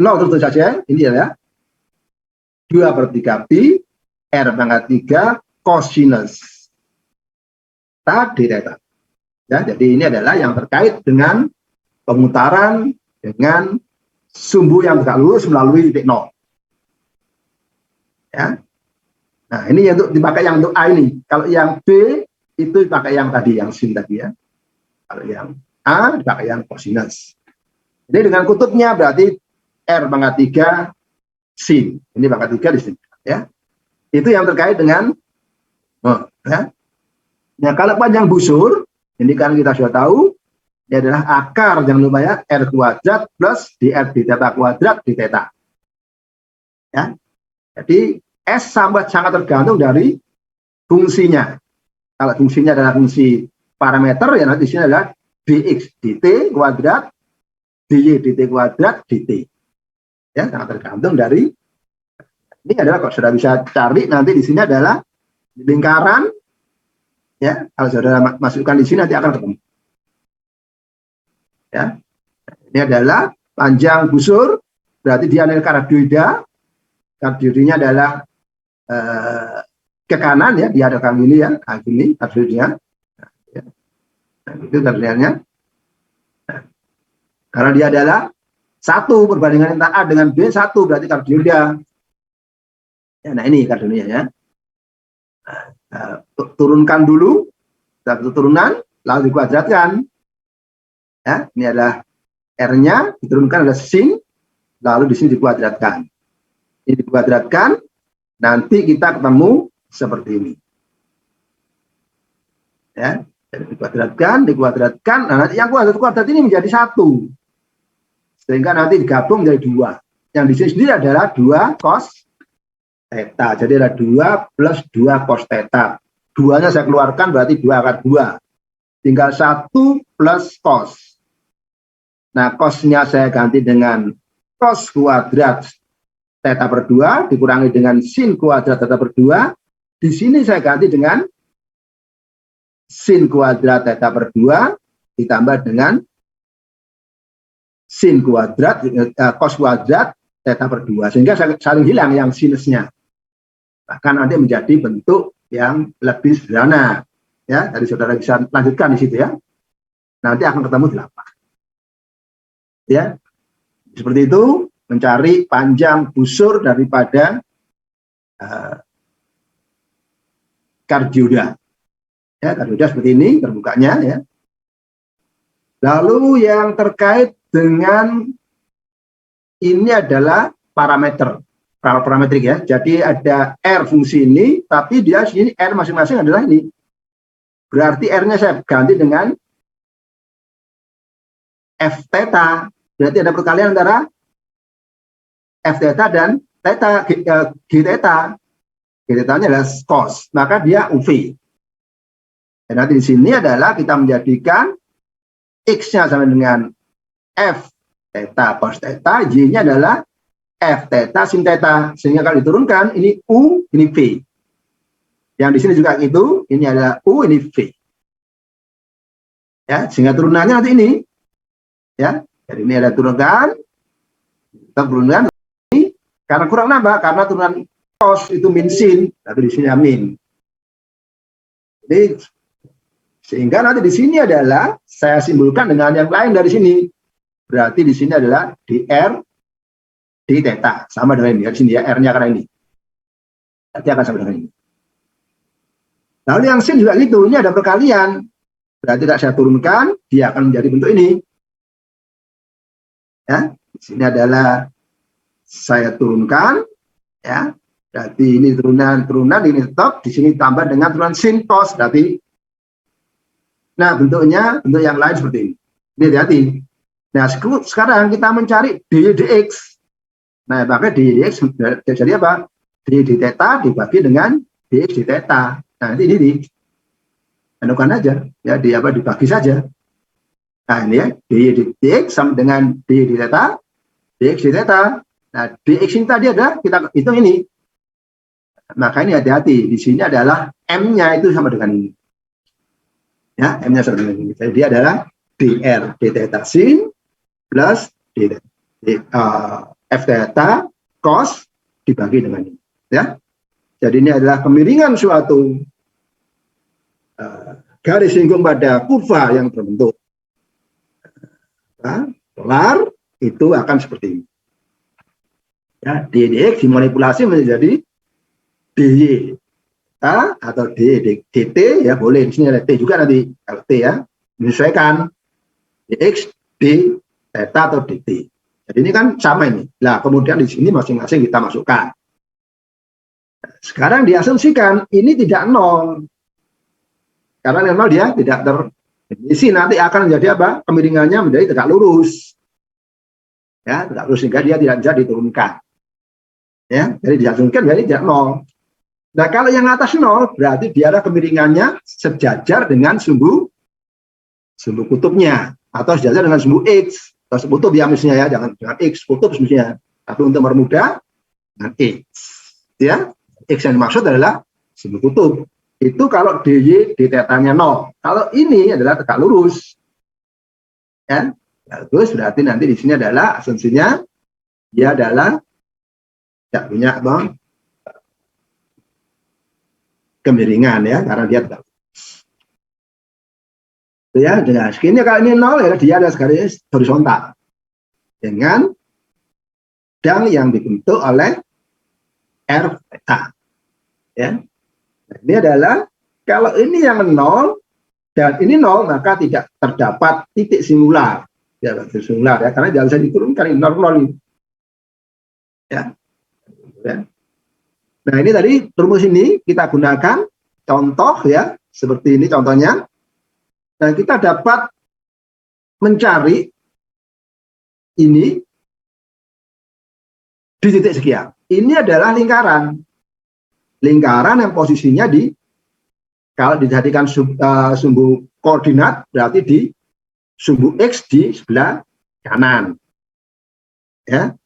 0 tentu saja, ini adalah 2/3 pi R pangkat 3 cosinus d theta. Ya, jadi ini adalah yang terkait dengan pemutaran dengan sumbu yang tidak lurus melalui titik 0. Ya. Nah, ini untuk dipakai yang untuk A ini. Kalau yang B itu dipakai yang tadi, yang sin tadi ya. Kalau yang A dipakai yang cosinus. Jadi dengan kutubnya berarti R pangkat 3 sin. Ini pangkat 3 di sini ya. Itu yang terkait dengan ya. Nah, kalau panjang busur, ini kan kita sudah tahu, ini adalah akar, jangan lupa ya, R kuadrat plus dr d theta kuadrat d theta. Ya. Jadi S sangat tergantung dari fungsinya. Kalau fungsinya adalah fungsi parameter, ya nanti di sini adalah dx dt kuadrat, dy dt kuadrat dt. Ya, sangat tergantung dari, ini adalah kalau sudah bisa cari, nanti di sini adalah lingkaran. Ya, kalau saudara masukkan di sini nanti akan ketemu. Ya, ini adalah panjang busur, berarti dia adalah kardioida. Kardioidanya adalah ke kanan ya, dia ada ini ya, gini kardioidanya. Ya. Nah, itu kardioidanya. Nah, karena dia adalah 1 perbandingan antara A dengan B 1 berarti kardioida. Ya, nah ini kardioidanya ya. Turunkan dulu, satu turunan, lalu dikuadratkan. Ya, ini adalah R-nya, diturunkan adalah sin, lalu di sini dikuadratkan. Ini dikuadratkan, nanti kita ketemu seperti ini. Ya, jadi dikuadratkan, nah nanti yang kuadrat ini menjadi 1. Sehingga nanti digabung menjadi 2. Yang di sini sendiri adalah 2 cos theta. Jadi ada 2 plus 2 cos theta. 2-nya saya keluarkan berarti 2 akar 2. Tinggal 1 plus cos. Nah, cosnya saya ganti dengan cos kuadrat theta per 2 dikurangi dengan sin kuadrat theta per 2. Di sini saya ganti dengan sin kuadrat theta per 2 ditambah dengan sin kuadrat cos kuadrat theta per 2. Sehingga saling hilang yang sinusnya. Bahkan nanti menjadi bentuk yang lebih sederhana. Ya, dari saudara bisa lanjutkan di situ ya. Nanti akan ketemu 8. Ya. Seperti itu, mencari panjang busur daripada kardioida. Ya, kardioida seperti ini terbukanya ya. Lalu yang terkait dengan ini adalah parametrik ya. Jadi ada R fungsi ini, tapi dia sini R masing-masing adalah ini. Berarti R-nya saya ganti dengan F theta. Berarti ada perkalian antara F theta dan theta, G theta. G theta-nya adalah cos, maka dia UV. Dan nanti di sini adalah kita menjadikan X-nya sama dengan F theta cos theta, Y-nya adalah F theta sin theta. Sehingga kalau diturunkan, ini U, ini V. Yang di sini juga itu, ini adalah U, ini V. Ya, sehingga turunannya nanti ini. Ya, jadi ini ada turunan ini karena kurang nambah, karena turunan cos itu min sin, tapi di sini min. Jadi sehingga nanti di sini adalah saya simbolkan dengan yang lain dari sini. Berarti di sini adalah dr d theta sama dengan ini. Di sini ya R-nya karena ini. Nanti akan sama dengan ini. Lalu yang sin juga gitu, ini ada perkalian. Berarti tidak saya turunkan, dia akan menjadi bentuk ini. Ya, di sini adalah saya turunkan, ya. Berarti ini turunan ini tetap, di sini tambah dengan turunan sin cos, berarti. Nah, bentuk yang lain seperti ini. Ini hati-hati. Nah, sekarang kita mencari dy dx. Nah, maka dy dx jadi apa? Dy d theta dibagi dengan dx d theta. Nah, nanti ini anukan aja, ya dibagi saja. Nah, ini ya, dy dx sama dengan dy d theta, dx d theta. Nah, dx ini tadi ada, kita hitung ini. Maka ini hati-hati, di sini adalah m-nya itu sama dengan ini. Ya, m-nya sama dengan ini. Jadi dia adalah dr d theta sin plus F theta cos dibagi dengan ini. Ya. Jadi ini adalah kemiringan suatu garis lingkung pada kurva yang terbentuk. Nah, polar itu akan seperti ini. Ya, dx dimanipulasi menjadi dy atau dt ya, boleh di sini ada t juga nanti kalau t ya, menyesuaikan dx d theta atau dt. Jadi ini kan sama ini. Nah, kemudian di sini masing-masing kita masukkan. Sekarang diasumsikan ini tidak nol. Karena nol dia tidak terdefinisi, nanti akan menjadi apa? Kemiringannya menjadi tegak lurus. Ya, tegak lurus sehingga dia tidak bisa diturunkan. Ya, jadi diasumsikan jadi tidak nol. Nah, kalau yang atas nol berarti dia ada kemiringannya sejajar dengan sumbu kutubnya atau sejajar dengan sumbu x atau sumbu kutub ya mestinya ya, jangan dengan x kutub mestinya. Tapi untuk mempermudah dengan x. Ya, x yang dimaksud adalah sumbu kutub. Itu kalau dy d theta-nya 0. Kalau ini adalah tegak lurus. Ya, terus berarti nanti di sini adalah asumsinya dia adalah tidak punya kemiringan ya, karena dia tegak lurus. Ya, jelas. Ini kalau ini 0 ya dia ada garis horizontal dengan dang yang dibentuk oleh r theta. Ya. Ini adalah kalau ini yang 0 dan ini 0 maka tidak terdapat titik singular. Ya, titik singular ya, karena jangan bisa diturunkan ini 0 ini. Ya. Ya. Nah, ini tadi rumus ini kita gunakan contoh ya, seperti ini contohnya. Dan kita dapat mencari ini di titik sekian. Ini adalah lingkaran. Lingkaran yang posisinya di, kalau dijadikan sumbu koordinat berarti di sumbu X di sebelah kanan. Ya.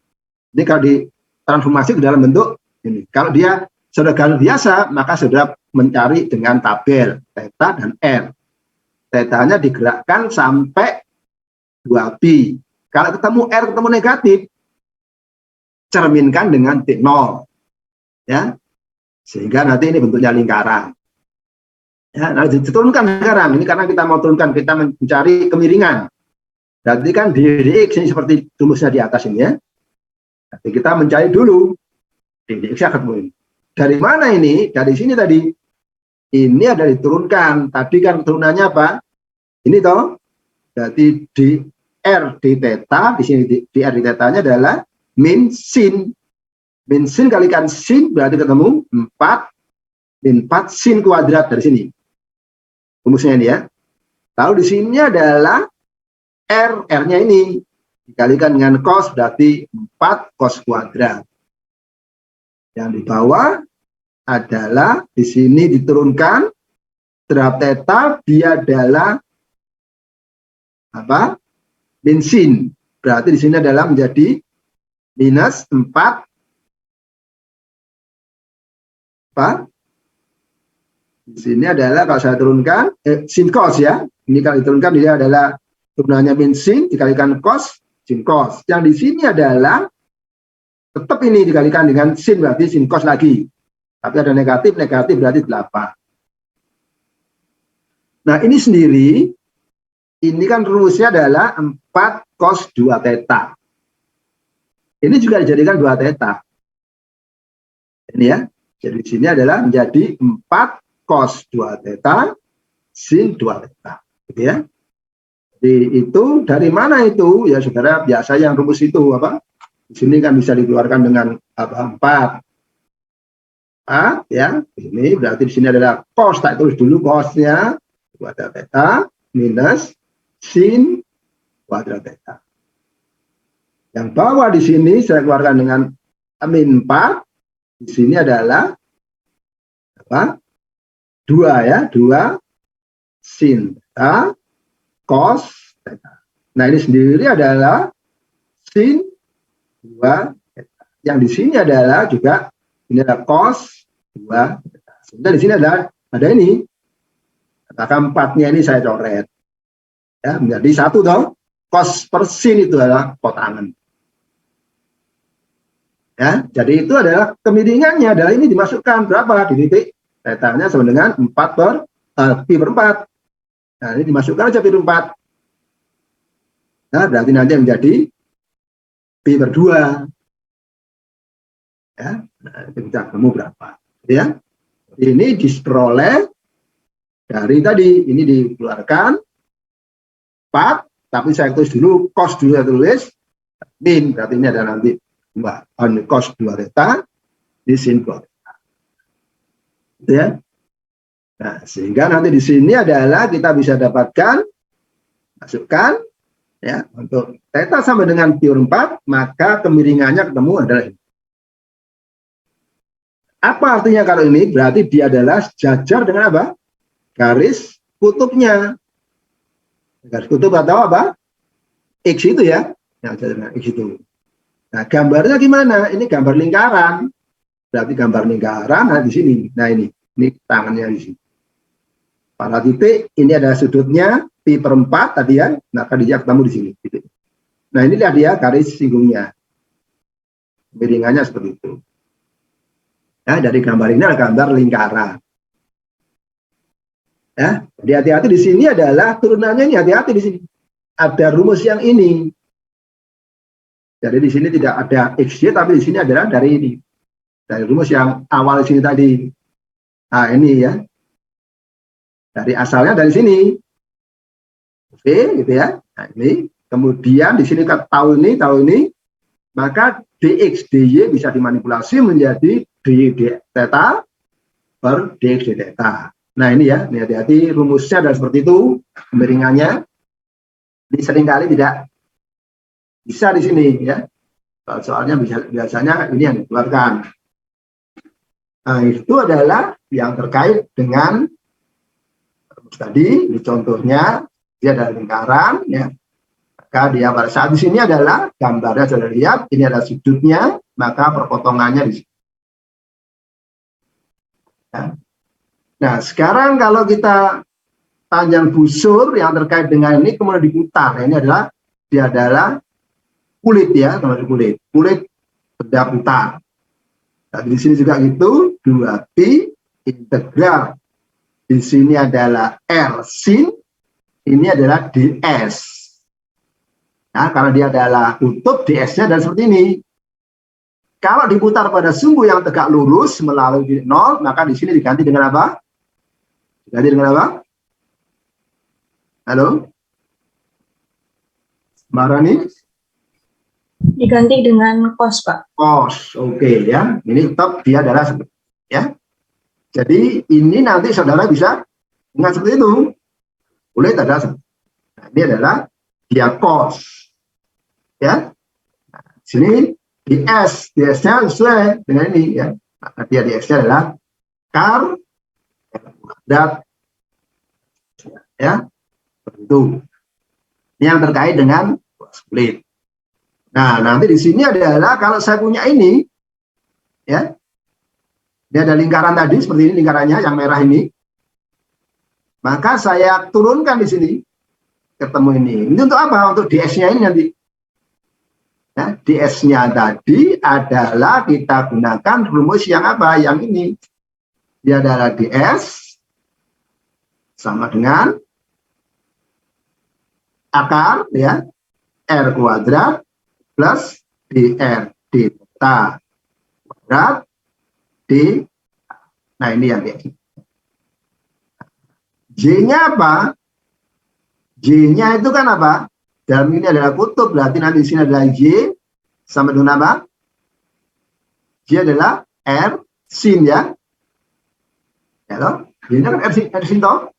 Ini kalau ditransformasi ke dalam bentuk ini. Kalau dia sudah garis biasa, maka sudah mencari dengan tabel theta dan R. Theta-nya digerakkan sampai 2pi. Kalau ketemu R ketemu negatif, cerminkan dengan T0. Ya. Sehingga nanti ini bentuknya lingkaran. Ya, nah diturunkan sekarang. Ini karena kita mau turunkan, kita mencari kemiringan. Berarti kan dx ini seperti rumusnya di atas ini ya. Jadi kita mencari dulu dx ketemu ini. Dari mana ini? Dari sini tadi. Ini ada diturunkan. Tadi kan turunannya apa? Ini toh. Berarti di r di theta, di sini di r di theta-nya adalah min sin. Min sin kalikan sin berarti ketemu 4 min 4 sin kuadrat dari sini. Rumusnya ini ya. Lalu di sini adalah R-nya ini dikalikan dengan cos berarti 4 cos kuadrat. Yang di bawah adalah di sini diturunkan terhadap theta dia adalah apa? Min sin. Berarti di sini adalah menjadi minus 4 apa? Di sini adalah kalau saya turunkan sin cos ya. Ini kalau diturunkan dia adalah turunannya min sin dikalikan cos sin cos. Yang di sini adalah tetap ini dikalikan dengan sin berarti sin cos lagi. Tapi ada negatif berarti 8. Nah, ini sendiri ini kan rumusnya adalah 4 cos 2 theta. Ini juga dijadikan 2 theta. Ini ya. Jadi di sini adalah menjadi 4 cos 2 theta sin 2 theta. Gitu ya. Jadi itu dari mana itu? Ya saudara, biasa yang rumus itu apa? Di sini kan bisa dikeluarkan dengan apa? 4 ya. Ini berarti di sini adalah cos, tak tulis dulu cosnya 2 theta minus sin kuadrat theta. Yang bawah di sini saya keluarkan dengan min 4. Di sini adalah apa? 2 ya, 2 sin theta cos theta. Nah, ini sendiri adalah sin 2 theta. Yang di sini adalah juga ini adalah cos 2 theta. Sehingga di sini ada ini. Maka 4-nya ini saya coret. Ya, menjadi 1 toh. Cos per sin itu adalah kotangan. Ya, jadi itu adalah kemiringannya adalah ini dimasukkan berapa di titik tetanya sama dengan 4 per pi per 4. Nah, ini dimasukkan aja pi per 4. Nah, berarti nanti menjadi pi per 2. Ya, nah, kita ketemu berapa? Ya, ini diperoleh dari tadi ini dikeluarkan 4, tapi saya tulis dulu cos dulu, saya tulis min, berarti ini ada nanti cos 2 theta di sin 2 theta. Gitu ya. Nah, sehingga nanti di sini adalah kita bisa dapatkan, masukkan ya, untuk theta sama dengan pi per 4, maka kemiringannya ketemu adalah ini. Apa artinya kalau ini? Berarti dia adalah sejajar dengan apa? Garis kutubnya. Garis kutub atau apa? X itu ya. Yang sejajar dengan X itu. Nah, gambarnya gimana? Ini gambar lingkaran. Berarti gambar lingkaran nah di sini. Nah, ini tangannya di sini. Pada titik ini ada sudutnya pi per 4 tadi ya. Nah, tadi dia ketemu di sini. Gitu. Nah, inilah dia garis singgungnya. Miringannya seperti itu. Ya, dari gambar ini adalah gambar lingkaran. Ya, jadi hati-hati di sini adalah turunannya ini, hati-hati di sini. Ada rumus yang ini. Jadi di sini tidak ada XY, tapi di sini adalah dari ini. Dari rumus yang awal di sini tadi. Nah, ini ya. Dari asalnya dari sini. Oke, gitu ya. Nah, ini. Kemudian di sini kita tahu ini. Maka dx dy bisa dimanipulasi menjadi dy theta per dx dy theta. Nah, ini ya. Ini hati-hati rumusnya adalah seperti itu. Kemiringannya. Ini seringkali tidak bisa di sini ya. Soalnya biasanya ini yang dikeluarkan. Nah, itu adalah yang terkait dengan tadi. Ini contohnya dia ada lingkaran ya. Maka dia pada saat di sini adalah gambarnya sudah lihat, ini ada sudutnya, maka perpotongannya di sini. Ya. Nah, sekarang kalau kita panjang busur yang terkait dengan ini kemudian diputar. Ini adalah dia adalah kulit ya, teman-teman, kulit benda putar. Nah, di sini juga itu 2pi integral. Di sini adalah R sin, ini adalah ds. Nah, karena dia adalah kutub, ds-nya adalah seperti ini. Kalau diputar pada sumbu yang tegak lurus melalui 0, maka di sini diganti dengan apa? Diganti dengan apa? Halo? Mbak Rani? Diganti dengan cos, Pak. Cos, oke ya. Ini tetap dia adalah ya. Jadi ini nanti saudara bisa dengan seperti itu. Boleh ada. Nah, ini adalah dia cos. Ya. Nah, sini ds, ds-nya sesuai dengan ini ya. Nah, dia ds-nya adalah kar kuadrat ya. Tentu. Ini yang terkait dengan split. Nah, nanti di sini adalah kalau saya punya ini, ya, ini ada lingkaran tadi seperti ini lingkarannya yang merah ini, maka saya turunkan di sini, ketemu ini. Ini untuk apa? Untuk ds-nya ini nanti. Nah, ds-nya tadi adalah kita gunakan rumus yang apa? Yang ini. Dia adalah ds sama dengan akar ya r kuadrat plus dr d theta kuadrat d. Nah, ini yang dia. J-nya apa? J-nya itu kan apa? Dalam ini adalah kutub, berarti nanti di sini adalah J sama dengan apa? J adalah R sin ya. Ya toh? Ini kan R sin toh?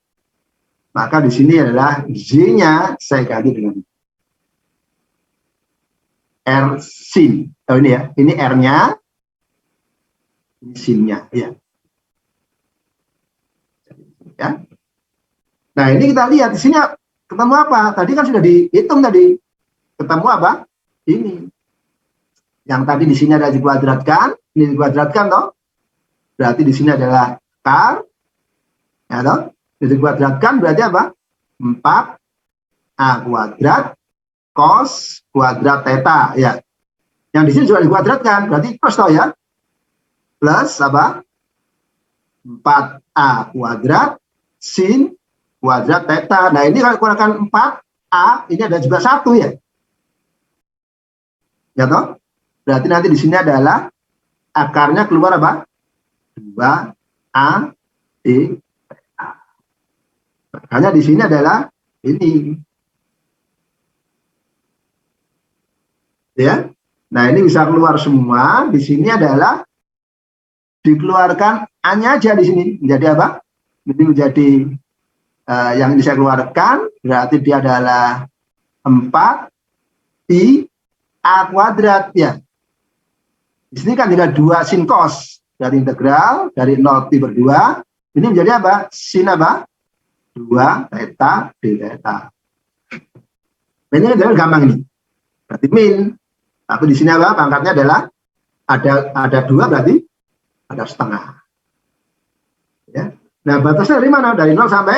Maka di sini adalah J-nya saya ganti dengan R sin. Oh, ini ya. Ini R-nya. Ini sin-nya. Ya. Ya. Nah, ini kita lihat di sini ketemu apa? Tadi kan sudah dihitung tadi. Ketemu apa? Ini. Yang tadi di sini ada dikuadratkan. Ini dikuadratkan toh? Berarti di sini adalah kar. Ya toh? Dikuadratkan berarti apa? 4a kuadrat cos kuadrat theta ya. Yang di sini juga dikuadratkan, berarti plus tau ya. Plus apa? 4A kuadrat sin kuadrat theta. Nah, ini kalau kurangkan 4A, ini ada juga 1 ya. Ya toh? Berarti nanti di sini adalah akarnya keluar apa? 2A D theta. Makanya di sini adalah ini. Ya. Nah, ini bisa keluar semua. Di sini adalah dikeluarkan A-nya aja di sini. Menjadi apa? Ini menjadi yang ini saya keluarkan, berarti dia adalah 4 I A kuadrat ya. Di sini kan juga 2 sin cos dari integral dari 0 pi per 2. Ini menjadi apa? Sin apa? 2 theta d theta. Ini adalah gampang ini. Berarti min. Tapi di sini apa? Pangkatnya adalah ada 2 berarti ada setengah. Ya. Nah, batasnya dari mana? Dari 0 sampai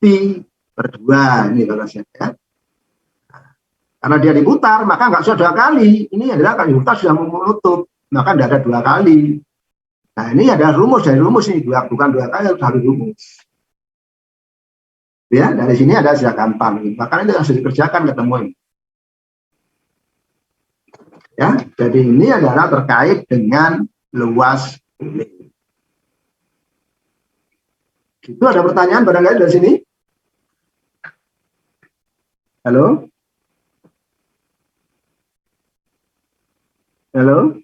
pi per 2 ini batasnya ya. Karena dia diputar, maka nggak sudah 2 kali. Ini adalah kali diputar sudah menutup, maka tidak ada 2 kali. Nah, ini ada rumus dari rumus ini, bukan 2 kali, harus dari rumus. Ya, dari sini ada sudah gampang. Maka ini harus dikerjakan ketemu ini. Ya, jadi ini adalah terkait dengan luas bumi. Itu ada pertanyaan barangkali dari sini? Halo? Halo?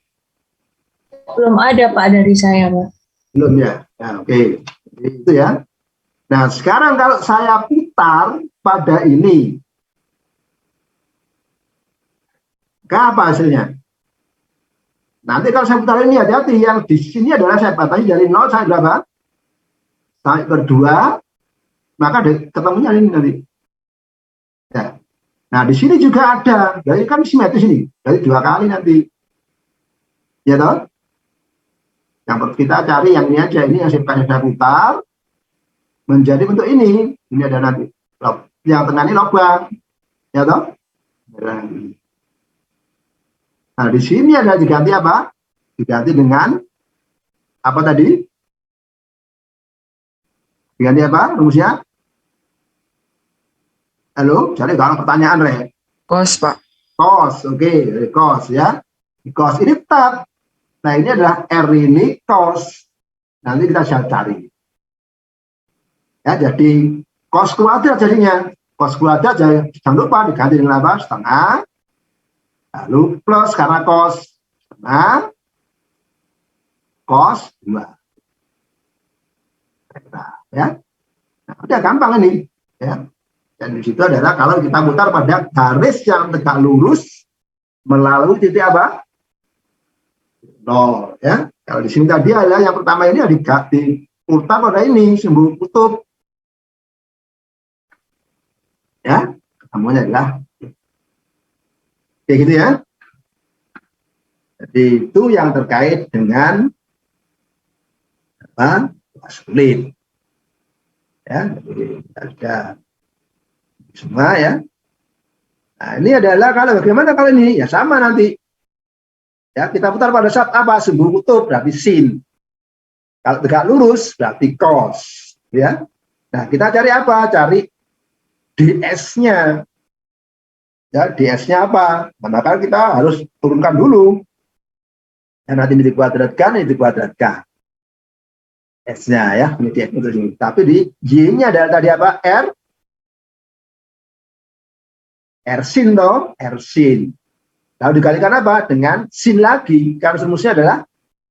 Belum ada Pak dari saya, Pak. Belum ya? Nah, oke. Jadi itu ya. Nah, sekarang kalau saya putar pada ini, apa hasilnya? Nanti kalau saya putar ini hati-hati, yang di sini adalah saya batasi dari 0 sampai berapa? Sampai per 2, maka ketemunya ini nanti. Ya. Nah, di sini juga ada, dari kan simetris ini, dari 2 kali nanti. Ya toh? Yang kita cari yang ini aja, ini yang saya putar menjadi bentuk ini. Ini ada nanti. Yang tengah ini lubang. Ya toh? Nah, di sini ada diganti apa? Diganti dengan apa tadi? Diganti apa rumusnya? Halo, jadi kalau pertanyaan Cos, Pak. Cos, oke, cos ya. Cos ini tetap. Nah, ini adalah R ini cos. Nanti kita bisa cari. Ya, jadi cos kuadrat jadinya. Cos kuadrat jangan lupa diganti dengan apa? Setengah. Lalu plus karena cos setengah. Cos 2. Ya. Nah, udah gampang ini. Ya. Dan di situ adalah kalau kita putar pada garis yang tegak lurus melalui titik apa? 0 ya. Kalau di sini tadi adalah yang pertama ini diputar pada ini simbol kutub. Ya, ketemunya adalah kayak gitu ya. Jadi itu yang terkait dengan apa? Sulit. Ya, jadi ada semua ya. Nah, ini adalah kalau bagaimana kalau ini? Ya sama nanti. Ya, kita putar pada saat apa? Simbol kutub berarti sin. Kalau tegak lurus berarti cos, ya. Nah, kita cari apa? Cari ds-nya. Ya, ds-nya apa? Nah, maka kita harus turunkan dulu. Ya, nanti ini dikuadratkan, ini dikuadratkan. S-nya ya, ini ds itu sini. Tapi di y-nya adalah tadi apa? R sin toh, R sin. Lalu dikalikan apa? Dengan sin lagi. Karena rumusnya adalah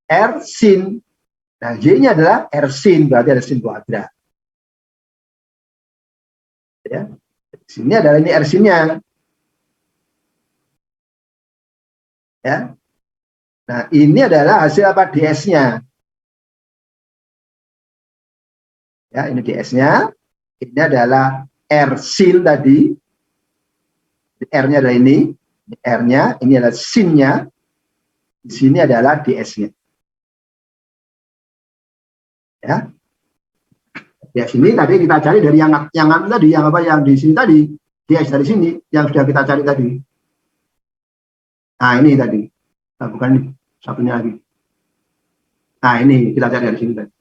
R sin. Nah, Y-nya adalah R sin, berarti ada sin kuadrat. Ya. Sini adalah ini R sin-nya. Ya. Nah, ini adalah hasil apa? DS-nya. Ya, ini DS-nya. Ini adalah R sin tadi. R-nya adalah ini. R-nya, ini adalah sin-nya. Di sini adalah DS-nya. Ya. DS ini tadi kita cari dari yang tadi, yang apa yang di sini tadi. DS dari sini yang sudah kita cari tadi. Nah, ini tadi. Nah, bukan ini, satunya lagi. Nah, ini kita cari dari sini tadi.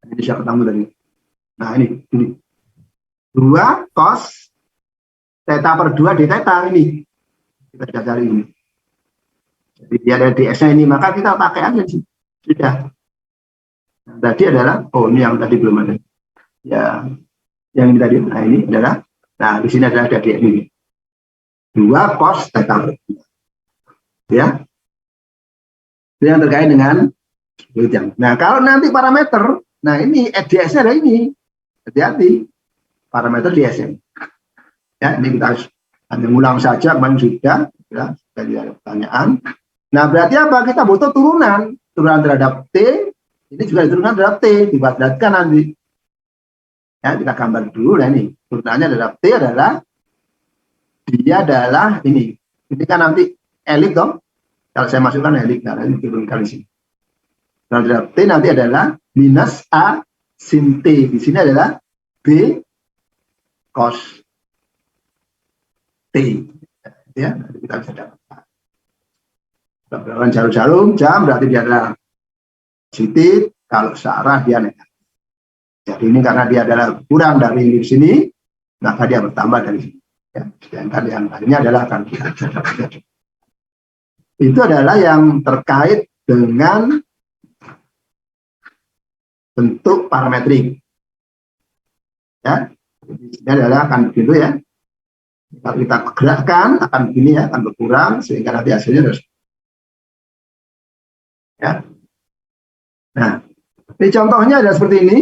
Ini bisa ketemu tadi. Nah, ini. 2 cos theta per 2 d theta ini. Kita bisa cari ini. Jadi dia ada ds-nya ini, maka kita pakai aja sih. Sudah. Nah, tadi adalah, oh ini yang tadi belum ada. Ya, yang ini tadi. Nah, ini adalah, nah di sini adalah ds ini. 2 cos theta per 2. Ya. Itu yang terkait dengan yang. Nah, kalau nanti parameter, nah ini ds-nya ada ini. Hati-hati. Parameter ds-nya. Ya, ini kita harus hanya ngulang saja, kemarin sudah, ya, tadi ada pertanyaan. Nah, berarti apa? Kita butuh turunan terhadap T, ini juga diturunkan terhadap T, dikuadratkan nanti. Ya, kita gambar dulu, nah ini, turunannya terhadap T adalah, dia adalah ini kan nanti elik dong, kalau saya masukkan elik, nah ini turunkan di sini. Terhadap T nanti adalah minus A sin T, di sini adalah B cos T, ya, kita bisa dapat. Kalau jarum berarti dia adalah positif, kalau searah dia negatif. Jadi ini karena dia adalah kurang dari sini, maka dia bertambah dari sini. Ya, sedangkan yang lainnya adalah akan kita. Itu adalah yang terkait dengan bentuk parametrik. Ya, ini adalah akan begitu ya. Kalau kita gerakkan akan begini ya, akan berkurang sehingga nanti hasilnya harus. Ya. Nah, ini contohnya ada seperti ini.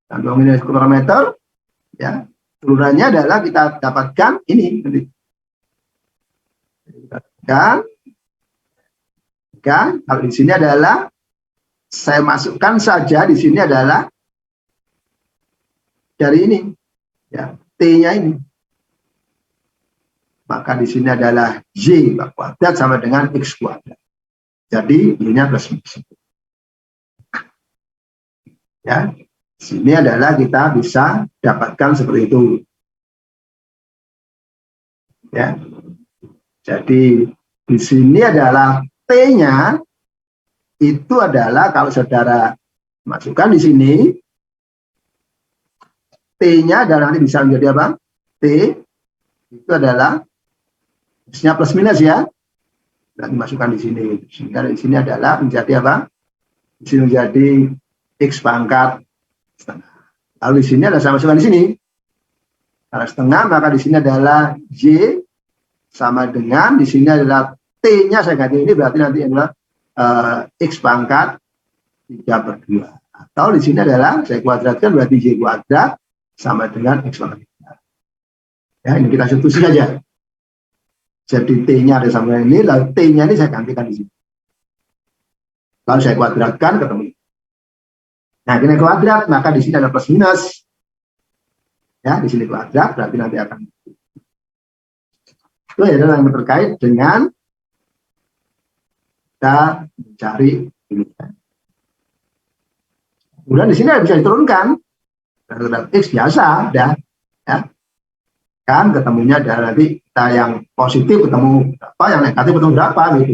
Contoh ini parameter, ya. Turunannya adalah kita dapatkan ini. Kan, kalau di sini adalah saya masukkan saja di sini adalah dari ini, ya, T-nya ini. Maka di sini adalah Y kuadrat sama dengan X kuadrat. Jadi Y-nya plus minus. Ya, sini adalah kita bisa dapatkan seperti itu. Ya, jadi di sini adalah T-nya itu adalah kalau saudara masukkan di sini, T-nya adalah nanti bisa menjadi apa? T itu adalah X-nya plus minus ya. Dan dimasukkan di sini. Sehingga di sini adalah menjadi apa? Di sini menjadi X pangkat setengah. Lalu di sini ada sama-sama di sini. Karena setengah, maka di sini adalah Y sama dengan, di sini adalah T-nya saya ganti ini, berarti nanti adalah X pangkat 3/2. Atau di sini adalah, saya kuadratkan, berarti Y kuadrat sama dengan X pangkat 3. Ya, ini kita substitusi saja. Jadi T-nya ada sama ini, lalu T-nya ini saya gantikan di sini. Lalu saya kuadratkan, ketemu. Nah, ini kuadrat, maka di sini ada plus minus. Ya, di sini kuadrat, berarti nanti akan. Itu adalah yang terkait dengan kita mencari ini. Kemudian di sini bisa diturunkan. Terhadap X biasa, dah. Ya. Kan ketemunya adalah nanti kita yang positif ketemu berapa, yang negatif ketemu berapa gitu.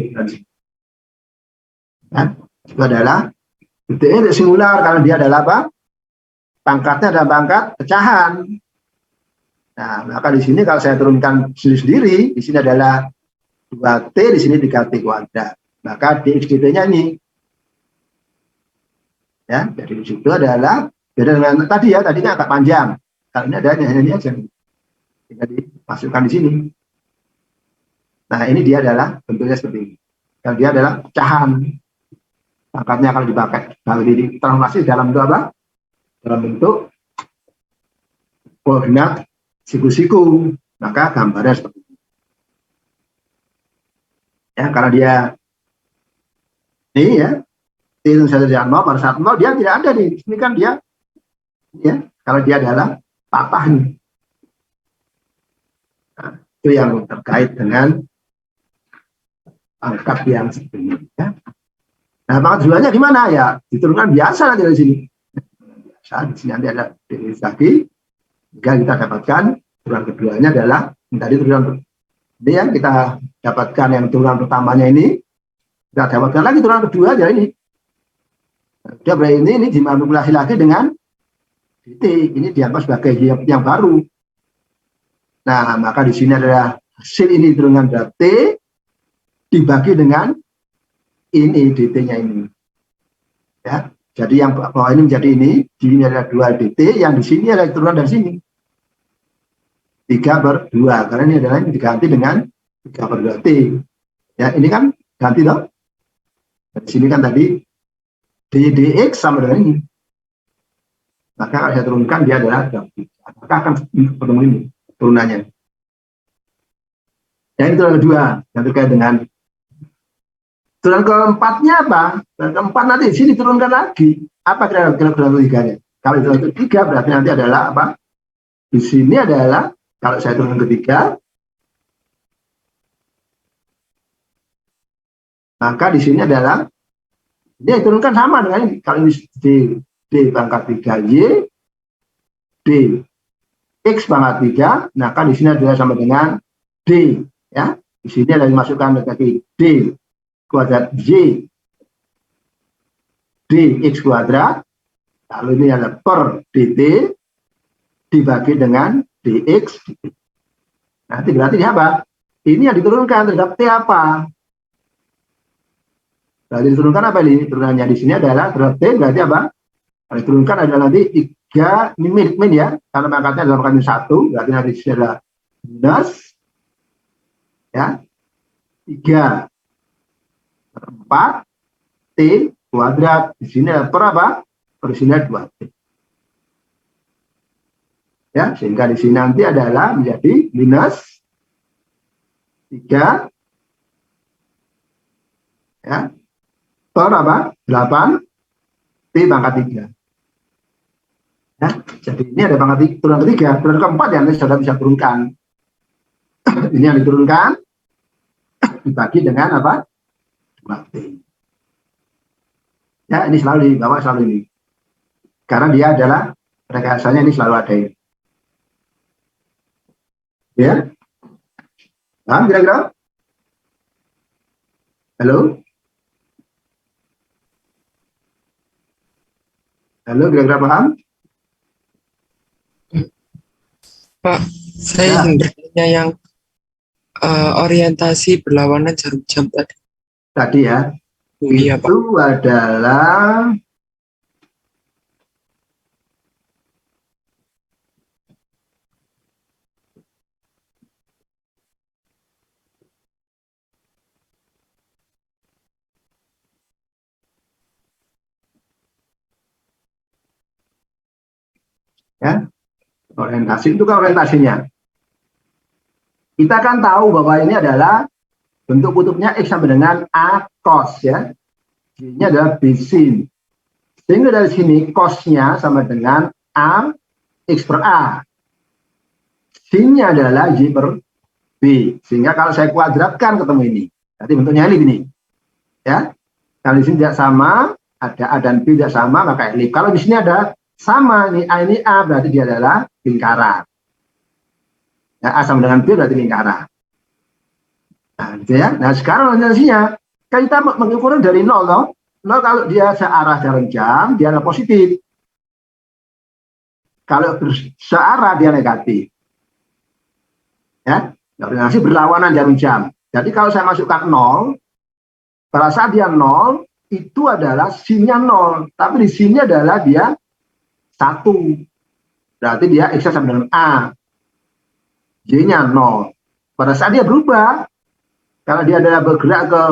Ya. Itu adalah ini singular karena dia adalah apa? Pangkatnya adalah pangkat pecahan. Nah, maka di sini kalau saya turunkan sendiri, di sini adalah 2T, di sini 3T kuadrat. Maka dx dt-nya ini. Ya, jadi di situ adalah beda dengan tadi ya, tadinya agak panjang. Kalau ini ada hanya ini aja. Tinggal dimasukkan di sini. Nah, ini dia adalah bentuknya seperti ini. Kalau dia adalah pecahan. Pangkatnya kalau dipakai, kalau ditransformasi dalam bentuk apa? Dalam bentuk koordinat siku-siku, maka gambarnya seperti ini. Ya, karena dia ini ya, itu saja dia 0 pada saat 0 dia tidak ada di sini kan dia, ya, kalau dia adalah patah nih. Nah, itu yang terkait dengan pangkat yang seperti ini. Ya. Nah, pangkat keduanya gimana ya? Diturunkan biasa nanti dari sini. Biasa di sini nanti ada definisi lagi. Jika kita dapatkan turunan keduanya adalah tadi turunan Ini yang kita dapatkan yang turunan pertamanya ini, kita dapatkan lagi turunan kedua aja ini. Dia berarti ini dimanipulasi lagi dengan dt, ini dianggap sebagai yang baru. Nah, maka di sini adalah hasil ini diturunkan adalah t dibagi dengan ini dt-nya ini. Ya, jadi yang bawah ini menjadi ini, di sini adalah 2 dt, yang di sini adalah turunan dari sini. 3/2, karena ini adalah diganti dengan 3/2 t. Ya, ini kan ganti dong. Di sini kan tadi dx sama dengan ini. Maka kalau saya turunkan dia adalah 3. Maka akan ketemu ini turunannya. Yang itu turunan kedua yang terkait dengan turunan keempatnya apa? Turunan keempat nanti di sini turunkan lagi. Apa kira-kira turunan ketiganya? Kalau turunan ketiga berarti nanti adalah apa? Di sini adalah kalau saya turun ketiga, maka di sini adalah dia turunkan sama dengan ini. Kalau ini d pangkat 3y, d x pangkat 3, maka di sini adalah sama dengan d. Ya, di sini adalah dimasukkan lagi d kuadrat y dx kuadrat, lalu ini adalah per dt dibagi dengan dx. Nanti berarti ini apa? Ini yang diturunkan terhadap t apa? Berarti diturunkan apa ini? Turunannya di sini adalah terhadap t berarti apa? Yang diturunkan adalah nanti 3 min ya, karena pangkatnya adalah pangkat 1, berarti nanti di sini adalah minus ya 3/4 t kuadrat. Di sini adalah per apa? Per sini 2t. Ya, sehingga di sini nanti adalah menjadi minus 3 ya per apa? 8 t pangkat 3. Ya, jadi ini ada pangkat turunan ketiga, turunan keempat yang nanti saudara bisa turunkan. Ini yang diturunkan dibagi dengan apa? 2t. Ya, ini selalu dibawa selalu ini. Karena dia adalah rekayasanya ini selalu ada ini. Ya, paham kira-kira? Halo? Halo, kira-kira paham? Pak, saya ingin bertanya yang orientasi berlawanan jarum jam tadi. Tadi ya, Iya, Pak. itu adalah ya, orientasi itu kan orientasinya. Kita kan tahu bahwa ini adalah bentuk kutubnya X sampai dengan A cos ya. Ini adalah B sin. Sehingga dari sini cosnya sama dengan A X per A. Sinnya adalah Y per B. Sehingga kalau saya kuadratkan ketemu ini. Jadi bentuknya ini gini. Ya. Kalau di sini tidak sama, ada A dan B tidak sama, maka elip. Kalau di sini ada sama, ini A berarti dia adalah lingkaran. Ya, A sama dengan B berarti lingkaran. Nah, gitu ya. Nah, sekarang orientasinya kita mengukurnya dari 0 loh. 0 kalau dia searah jarum jam, dia adalah positif. Kalau searah dia negatif. Ya, orientasi berlawanan jarum jam. Jadi kalau saya masukkan 0, pada saat dia 0, itu adalah sinnya 0. Tapi di sini adalah dia 1. Berarti dia X sama dengan A. Y-nya 0. Pada saat dia berubah, kalau dia adalah bergerak ke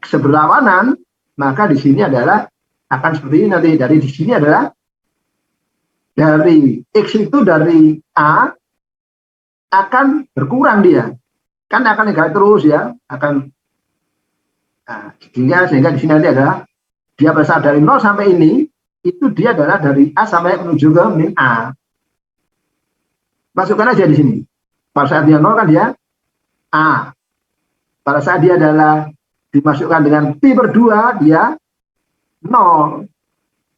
seberlawanan, maka di sini adalah akan seperti ini nanti. Dari di sini adalah dari X itu dari A akan berkurang dia. Kan akan negatif terus ya, akan sehingga di sini nanti adalah dia pada saat dari 0 sampai ini itu dia adalah dari A sampai menuju ke min A. Masukkan aja di sini. Pada saat dia 0 kan dia A. Pada saat dia adalah dimasukkan dengan pi per 2 dia 0.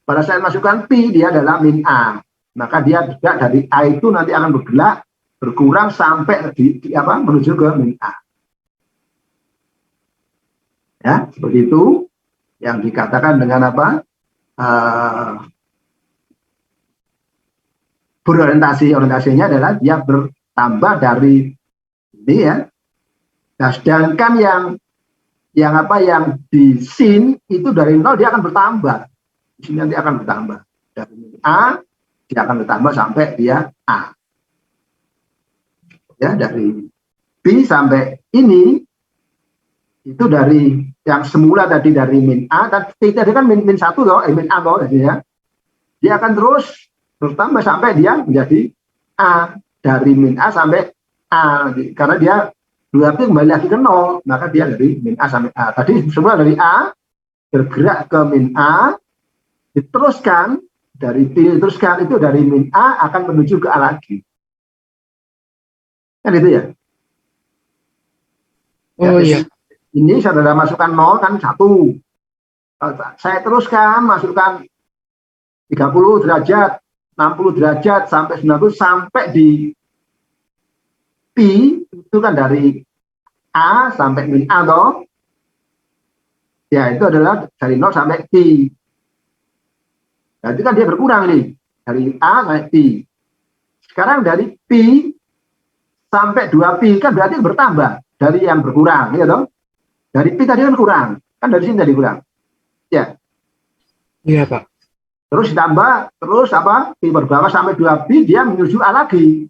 Pada saat masukkan pi dia adalah min A. Maka dia juga dari A itu nanti akan bergerak berkurang sampai menuju ke min A. Ya, seperti itu yang dikatakan dengan orientasinya adalah dia bertambah dari ini ya. Nah, sedangkan yang di sin itu dari 0 dia akan bertambah. Di sini nanti akan bertambah. Dari min A dia akan bertambah sampai dia A. Ya, dari B sampai ini itu dari yang semula tadi dari min A dan T tadi kan min 1 loh, min A loh ya. Dia akan terus bertambah sampai dia menjadi A, dari min A sampai A, karena dia berarti kembali lagi ke 0, maka dia dari min A sampai A. Tadi semula dari A bergerak ke min A, diteruskan dari B diteruskan itu dari min A akan menuju ke A lagi. Kan itu ya? Oh iya. Ini saudara masukkan 0 kan 1. Saya teruskan masukkan 30 derajat, 60 derajat sampai 90 sampai di P itu kan dari A sampai min A toh. Ya, itu adalah dari 0 sampai P. Berarti kan dia berkurang ini dari A sampai P. Sekarang dari P sampai 2P kan berarti bertambah dari yang berkurang, ya toh? Dari P tadi kan kurang, kan dari sini tadi kurang. Ya. Iya, Pak. Terus ditambah, terus P berbawah sampai 2P dia menuju A lagi.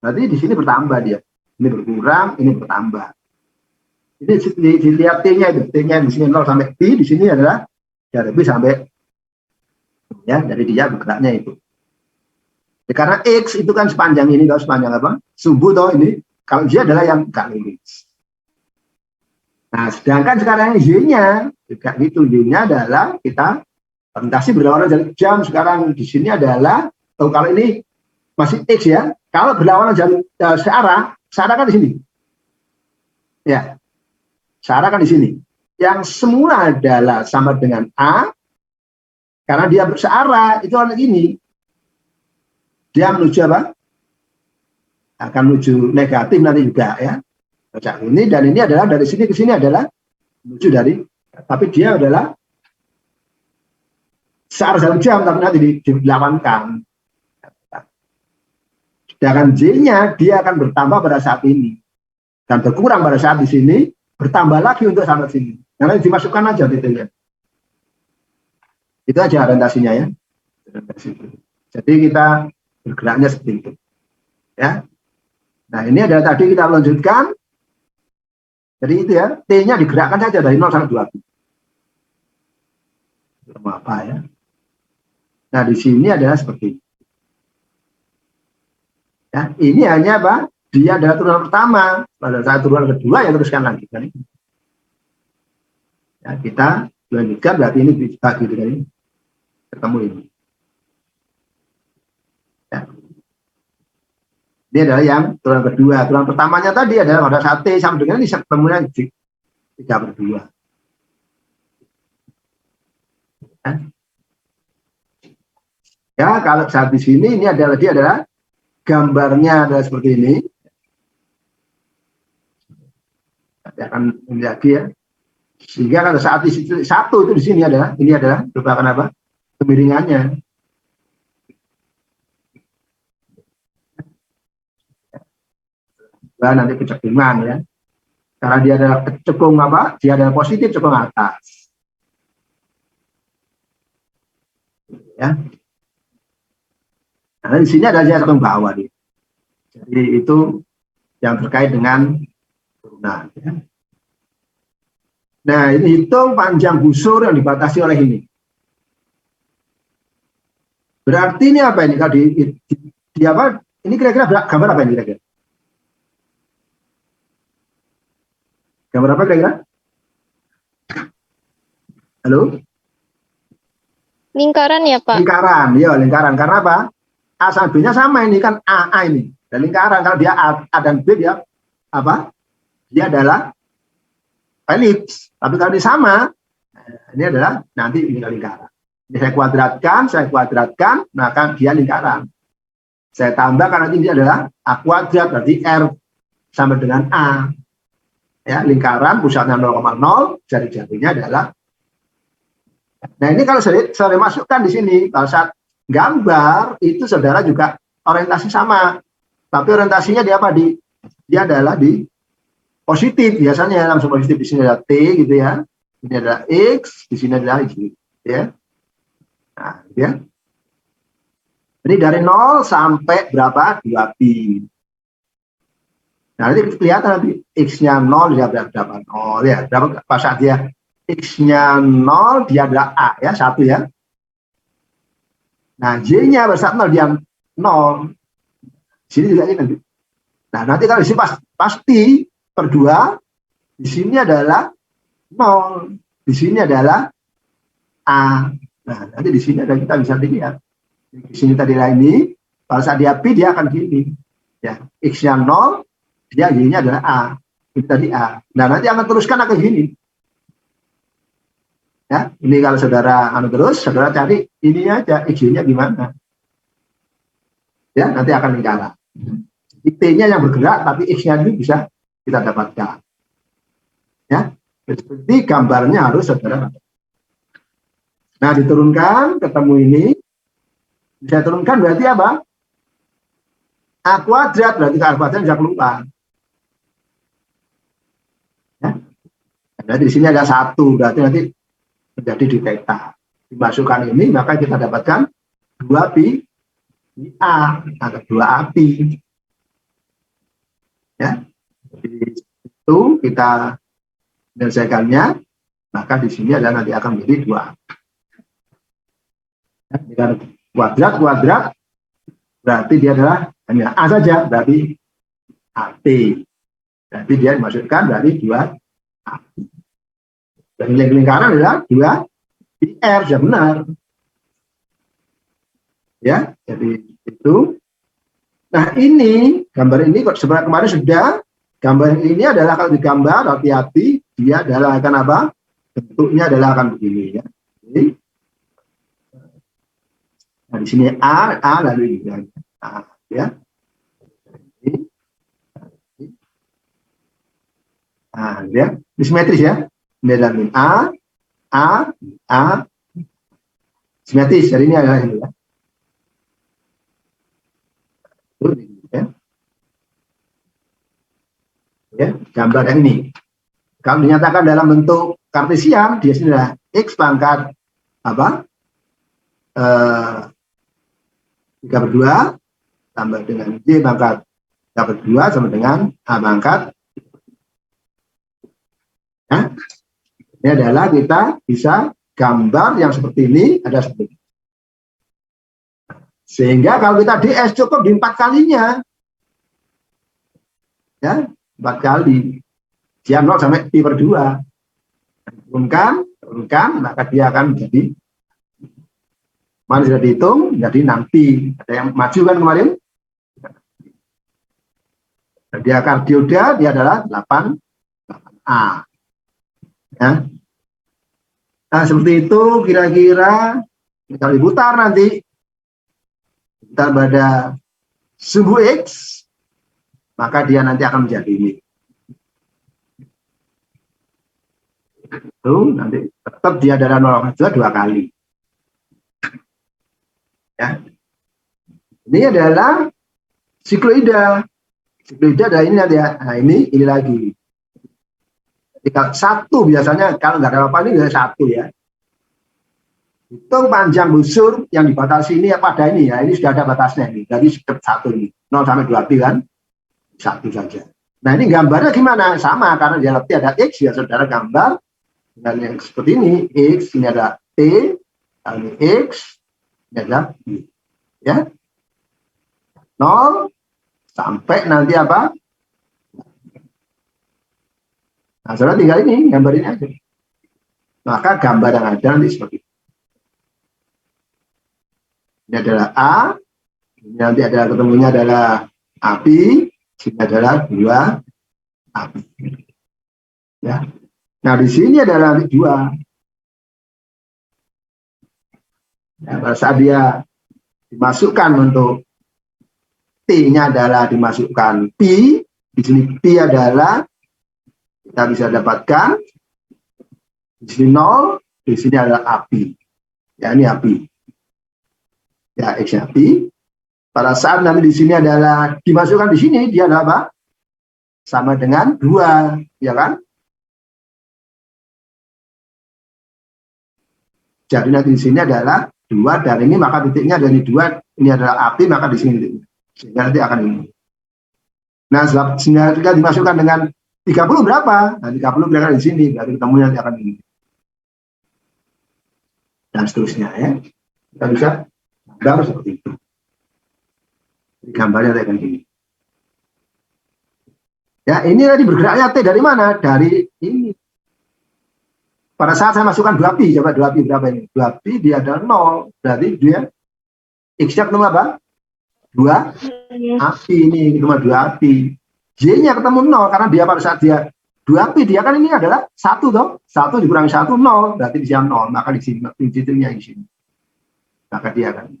Berarti di sini bertambah dia. Ini berkurang, ini bertambah. Ini dilihat T-nya itu. T-nya di sini 0 sampai P, di sini adalah dari B sampai ya, dari dia bergeraknya itu. Ya, karena X itu kan sepanjang ini, sepanjang sumbu toh ini. Kalau dia adalah yang gak lurus. Nah, sedangkan sekarang Y-nya juga gitu. Y-nya adalah kita orientasi berlawanan dari jam. Sekarang di sini adalah, kalau ini masih X ya. Kalau berlawanan dari searah kan di sini. Ya, searah kan di sini. Yang semula adalah sama dengan A, karena dia bersearah, itu orang ini. Dia menuju apa? Akan menuju negatif nanti juga ya. Ini dan ini adalah dari sini ke sini adalah menuju dari, tapi dia adalah searah dalam jam, tapi nanti dilawankan. Sedangkan J-nya dia akan bertambah pada saat ini dan berkurang pada saat di sini, bertambah lagi untuk sampai sini. Karena dimasukkan aja detailnya. Itu aja orientasinya ya. Jadi kita bergeraknya seperti itu. Ya. Nah, ini adalah tadi kita lanjutkan. Jadi itu ya, T-nya digerakkan saja dari 0 sampai 2. Apa ya? Nah, di sini adalah seperti itu. Ya, ini hanya dia adalah turunan pertama. Pada saat turunan kedua ya teruskan lagi kan. Ya, kita lanjutkan berarti ini dibagi dengan ini. Ketemu ini. Ya. Ini adalah yang turunan kedua. Turunan pertamanya tadi adalah pada saat T sama dengan ini ketemunya 3/2. Ya, kalau saat di sini ini adalah dia adalah gambarnya adalah seperti ini. Nanti akan lagi ya. Sehingga kalau saat di situ, satu itu di sini adalah ini adalah merupakan apa? Kemiringannya. Nah, nanti kecekungan ya. Karena dia adalah kecekung apa? Dia adalah positif cekung atas. Ya. Nah, di sini ada dia cekung bawah nih. Jadi itu yang terkait dengan turunan. Ya. Nah, ini hitung panjang busur yang dibatasi oleh ini. Berarti ini apa ini? Kalau di apa? Ini kira-kira gambar apa ini kira-kira? Gambar apa kira-kira? Halo? Lingkaran ya, Pak? Lingkaran, ya lingkaran. Karena apa? A sama B-nya sama ini kan A ini. Dan lingkaran kalau dia A dan B dia apa? Dia adalah elips. Tapi kalau ini sama, ini adalah nanti ini lingkaran. Ini saya kuadratkan, maka dia lingkaran. Saya tambahkan nanti ini adalah A kuadrat, berarti R sama dengan A. Ya, lingkaran pusatnya 0,0, jari-jarinya adalah. Nah ini kalau saya masukkan di sini, kalau saat gambar itu saudara juga orientasi sama, tapi orientasinya dia apa? Dia adalah di positif biasanya, langsung positif. Di sini ada T gitu ya, ini ada X, di sini ada Y, ya. Nah, ya. Jadi dari 0 sampai berapa? 2pi. Nah, nanti kelihatan nanti X-nya 0, dia berapa? 0 ya. Berapa pas saat dia X-nya 0, dia adalah A ya, 1 ya. Nah, Y-nya pada saat 0, dia 0. Sini juga ini nanti. Nah, nanti kalau di sini pasti per 2, di sini adalah 0. Di sini adalah A. Nah, nanti di sini ada kita bisa lihat. Di sini tadi lah ini, pada saat dia pi, dia akan gini. Ya, X-nya 0, dia Y-nya adalah A. Itu tadi A. Nah, nanti akan teruskan akan gini. Ya, ini kalau saudara terus, saudara cari ini aja, X-nya gimana. Ya, nanti akan lingkaran. T-nya yang bergerak, tapi X-nya ini bisa kita dapatkan. Ya, seperti gambarnya harus saudara. Nah, diturunkan, ketemu ini. Bisa turunkan berarti apa? A kuadrat, berarti A kuadrat bisa keluar. Ya. Berarti di sini ada 1, berarti nanti menjadi di theta. Dimasukkan ini, maka kita dapatkan 2pi di A, atau 2api. Ya. Jadi itu kita menyelesaikannya, maka di sini adalah nanti akan menjadi 2. Ya, dengan kuadrat berarti dia adalah hanya A saja, berarti AT. Berarti dia dimasukkan berarti 2 A. Dan lingkaran adalah 2 R, ya benar. Ya, jadi itu. Nah ini, gambar ini sebenarnya kemarin sudah, gambar ini adalah kalau digambar, hati-hati, dia adalah akan apa? Bentuknya adalah akan begini ya. Jadi, nah, di sini A lalu ini A, ya. Nah, ya, ini simetris ya. Ini adalah A, simetris. Jadi ini adalah ini ya. Ya. Ya, gambar yang ini. Kalau dinyatakan dalam bentuk kartesian, dia sini adalah X pangkat apa? 3/2 tambah dengan Y pangkat 3/2 sama dengan A pangkat. Nah, ini adalah kita bisa gambar yang seperti ini, ada seperti ini. Sehingga kalau kita DS cukup di 4 kalinya. Ya, 4 kali. Dia 0 sampai pi/2. Turunkan, maka dia akan menjadi, mana sudah dihitung, jadi 6pi. Ada yang maju kan kemarin? Dia kardioda, dia adalah 8A. Ya. Nah, seperti itu kira-kira kalau diputar nanti, kita pada sumbu X, maka dia nanti akan menjadi ini. Itu nanti tetap dia adalah 0,2 2 kali. Ya. Ini adalah sikloida. Sikloida ada ini nanti ya. Nah, ini lagi. Jadi kalau 1 biasanya kalau nggak ada apa-apa ini bisa 1 ya. Hitung panjang busur yang dibatasi ini pada ini ya. Ini sudah ada batasnya ini. Jadi 1 ini. 0 sampai 2 pi kan. 1 saja. Nah ini gambarnya gimana? Sama karena dia lebih ada X ya saudara gambar. Dan yang seperti ini X, ini ada T, ini X, ini ada Y. Ya. 0 sampai nanti apa? Nah, saudara tinggal ini, gambar ini aja. Maka gambar yang ada nanti seperti ini. Ini adalah A, ini nanti ada ketemunya adalah api, ini adalah 2 api. Ya. Nah, di sini adalah 2. Ya, pada saat dia dimasukkan untuk T-nya adalah dimasukkan pi, di sini pi adalah kita bisa dapatkan di sini 0, di sini adalah api. Ya, ini api. Ya, X-nya api. Pada saat nanti di sini adalah dimasukkan di sini, dia adalah apa? Sama dengan 2, ya kan? Jadi nanti di sini adalah 2 dan ini maka titiknya dari 2, ini adalah api, maka di sini titiknya. Sehingga nanti akan ini. Nah, sehingga jika dimasukkan dengan 30 berapa? Nah, 30 berada di sini, berarti ketemu nanti akan ini. Dan seterusnya ya. Kita bisa gambar seperti itu. Jadi gambarnya akan ini. Ya, ini tadi bergeraknya T dari mana? Dari ini. Pada saat saya masukkan 2pi, coba 2pi berapa ini? 2pi dia adalah 0, berarti dia X-nya ketemu apa? 2 api ini, ketemu 2 api. Y-nya ketemu 0, karena dia pada saat dia 2pi, dia kan ini adalah 1 toh. 1 dikurangi 1, 0, berarti di sini 0, maka di sini, titiknya di sini. Maka dia akan.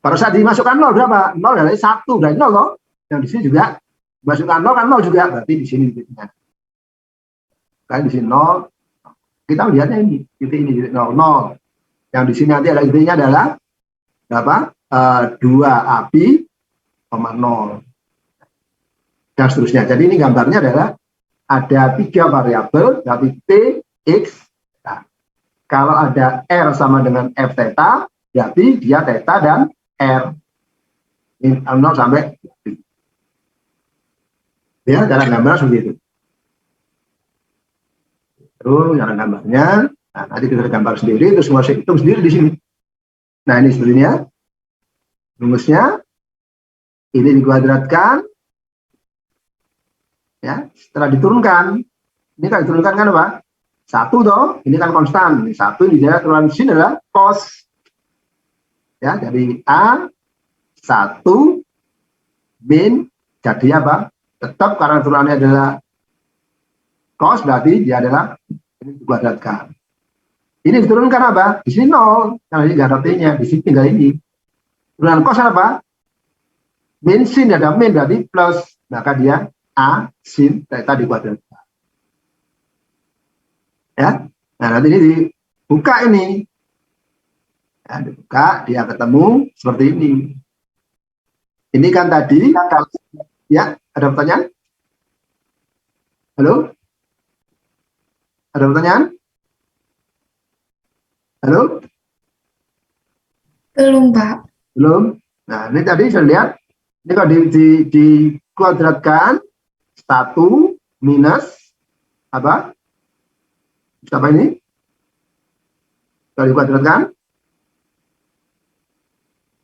Pada saat dimasukkan 0 berapa? 0 adalah 1, berarti 0 toh. Yang di sini juga, dimasukkan 0 kan 0 juga, berarti di sini titiknya. Kan di sini 0, kita lihatnya ini, titik ini titik 0, 0. Yang di sini nanti ada titiknya adalah berapa? 2 api, 0. Dan seterusnya. Jadi ini gambarnya adalah ada 3 variabel, tapi T, X. Nah, kalau ada R sama dengan F theta, berarti dia theta dan R. Ini 0 sampai ya, cara gambar seperti itu. Terus cara gambarnya, nah, nanti kita gambar sendiri, terus semua hitung sendiri di sini. Nah, ini sebenarnya rumusnya, ini dikuadratkan, ya. Setelah diturunkan, ini kan diturunkan kan apa? 1 toh, ini kan konstan. 1 di daerah turunan sini adalah cos. Ya, jadi A 1 min jadi apa? Tetap karena turunannya adalah cos, berarti dia adalah ini dikuadratkan. Ini diturunkan apa? Di sini 0, karena ini nggak ada T-nya, di sini tinggal ini. Turunan cos apa? Min sin, ada min berarti plus, maka dia A sin theta dikuadratkan. Ya, nah nanti ini dibuka ini. Ya, dibuka, dia ketemu seperti ini. Ini kan tadi, ya, ada pertanyaan? Halo? Ada pertanyaan? Halo? Belum, Pak. Belum? Nah, ini tadi saya lihat, ini kalau dikuadratkan, 1 minus, apa? Siapa ini? Kalau dikuadratkan,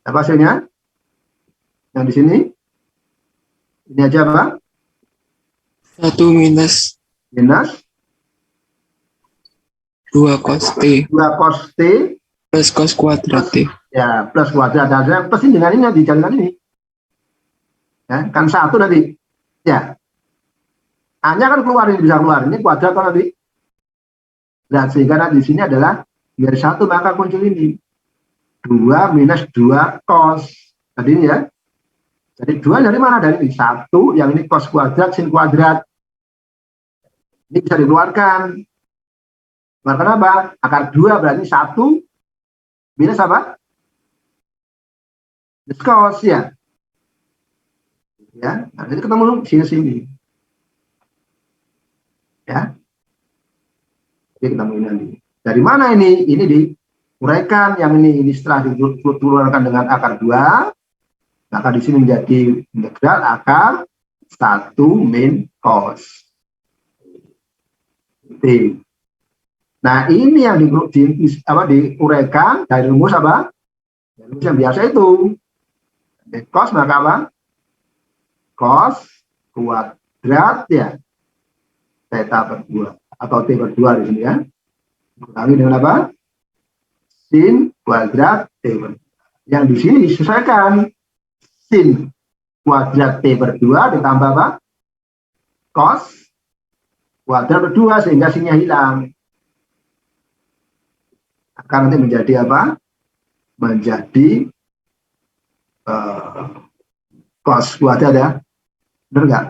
apa hasilnya? Yang di sini? Ini aja apa? 1 minus Minus 2 cos T 2 cos T plus cos kuadrat T. ya plus kuadrat, dan plus ini dengan ini nanti jalan ini ya kan 1 nanti ya A-nya kan keluar, ini bisa keluar, ini kuadrat kan nanti. Nah, sehingga nanti di sini adalah dari 1 maka muncul ini 2 minus 2 cos tadi ini ya. Jadi 2 dari mana? Dari ini 1, yang ini cos kuadrat sin kuadrat, ini bisa dikeluarkan. Kenapa? Akar 2 berarti 1 minus apa? Minus cos ya. Ya, nah, jadi ketemu sini. Ya. Jadi ketemu ini nanti. Dari mana ini? Ini diuraikan, yang ini setelah dikeluarkan dengan akar 2, maka di sini menjadi integral akar 1 min cos T. Nah, ini yang diuraikan dari rumus apa? Dari rumus yang biasa itu. Cos maka apa? Cos kuadrat ya. Theta per 2 atau T per 2 di sini ya. Dikurangi dengan apa? Sin kuadrat T per 2. Yang di sini disesuaikan. Sin kuadrat T per 2 ditambah apa? Cos kuadrat per 2, sehingga sinnya hilang. Akan nanti menjadi apa? Menjadi cos buat ada, benar nggak?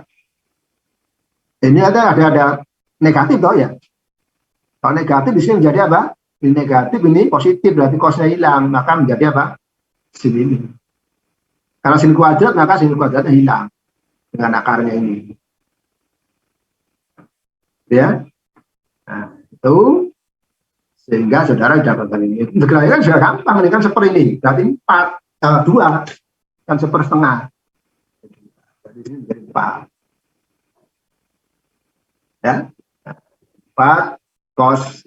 Ini ada negatif toh ya. Kalau negatif di sini menjadi apa? Ini negatif, ini positif, berarti cosnya hilang, maka menjadi apa? Sin ini. Kalau sin kuadrat, maka sin kuadratnya hilang dengan akarnya ini. Ya, nah, itu sehingga saudara dapatkan ini. Integralnya kan sudah gampang, ini kan seper ini, berarti 2 kan seper setengah. Jadi ini menjadi 4. Ya, 4 cos.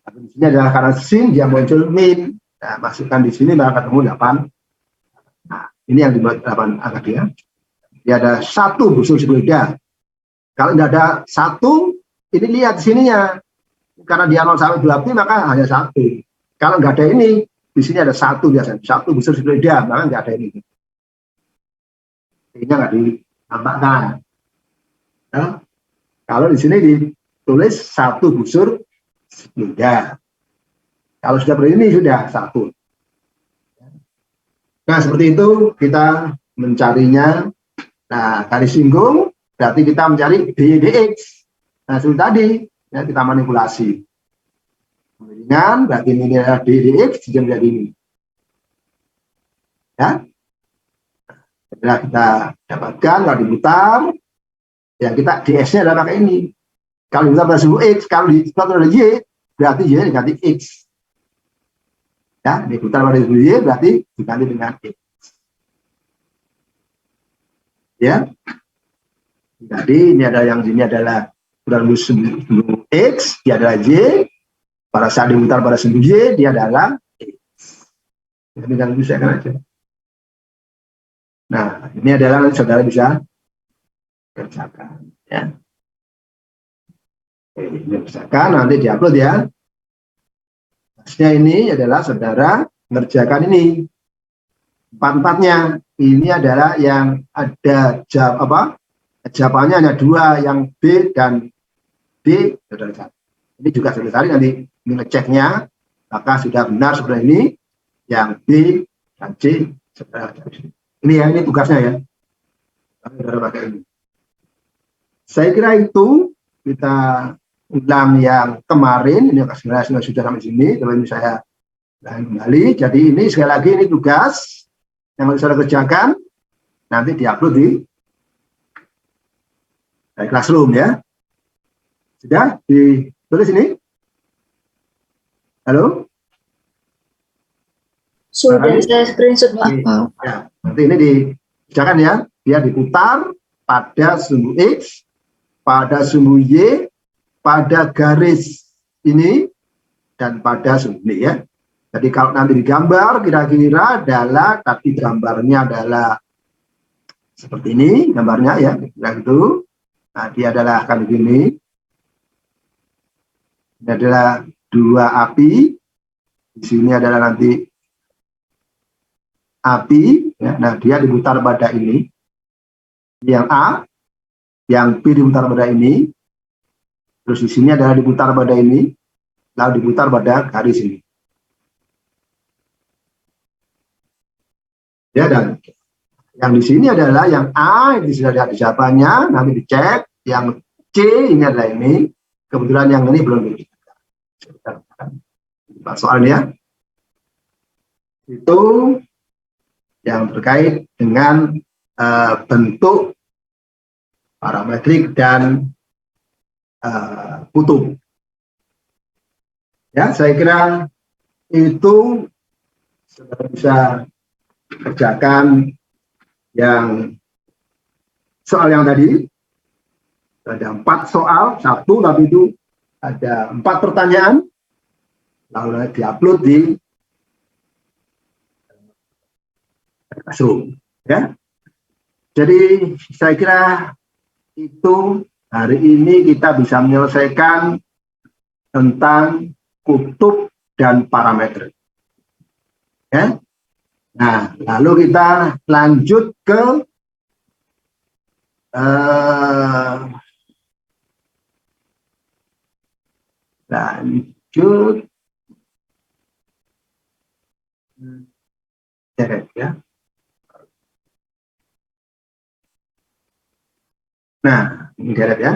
Di sini adalah karena sin dia muncul min. Nah, masukkan di sini maka ketemu 8. Nah, ini yang dibuat 8 angka dia. Dia ada 1 busur sebelah. Kalau tidak ada 1, ini lihat di sininya. Karena dia 0 sampai 20 maka hanya 1. Kalau nggak ada ini, di sini ada 1 biasanya. 1 busur sebelah, maka nggak ada ini. Ini nggak ditambahkan. Nah, kalau di sini ditulis 1 busur sebelah. Kalau sudah begini sudah 1. Nah, seperti itu kita mencarinya. Nah, garis singgung berarti kita mencari dx. Nah, seperti tadi ya, kita manipulasi. Dengan berarti ini adalah dx menjadi ini. Ya. Setelah kita dapatkan kalau diputar, ya kita ds-nya adalah pakai ini. Kalau diputar pada sumbu x, kalau diputar pada y, berarti y diganti x. Ya, diputar pada sumbu y berarti diganti dengan x. Ya, jadi ini ada yang sini adalah sumbu x, dia adalah y. Pada saat diputar pada sumbu y, dia adalah x. Ini kan bisa kan aja. Nah, ini adalah saudara bisa kerjakan. Ya. Oke, ini kerjakan nanti diupload ya. Hasilnya ini adalah saudara mengerjakan ini. 4-4-nya. Ini adalah yang ada jawabannya hanya 2, yang B dan D. Saudara. Ini juga saudara nanti ngeceknya, maka sudah benar seperti ini. Yang B dan C saudara. Ini ya, ini tugasnya ya. Saudara pakai ini. Saya kira itu kita ulang yang kemarin. Ini sudah sampai sini. Kalau ini saya kembali. Jadi ini sekali lagi ini tugas yang harus saya kerjakan, nanti diupload di Classroom ya. Sudah ditulis ini? Halo? Sudah saya screenshot, Pak. Ya, nanti ini dikerjakan ya. Dia diputar pada sumbu X, pada sumbu Y, pada garis ini, dan pada sumbu ini ya. Jadi kalau nanti digambar kira-kira adalah, tapi gambarnya adalah seperti ini gambarnya ya, kira gitu. Nah, dia adalah akan begini. Ini adalah 2 api. Di sini adalah nanti api. Ya. Nah, dia diputar pada ini. Yang A, yang B diputar pada ini. Terus di sini adalah diputar pada ini, lalu diputar pada garis ini. Ya, dan yang di sini adalah yang A, ini sudah ada jawabannya, nanti dicek. Yang C ini adalah ini. Kebetulan yang ini belum dicek. Soalnya itu yang terkait dengan bentuk parametrik dan kutub. Ya, saya kira itu sudah bisa kerjakan yang soal yang tadi. Ada 4 soal, 1 tapi itu ada 4 pertanyaan, lalu diupload di Classroom. Ya. Jadi saya kira itu hari ini kita bisa menyelesaikan tentang kutub dan parameter. Ya. Nah, lalu kita lanjut ke ya. Nah, ini deret ya.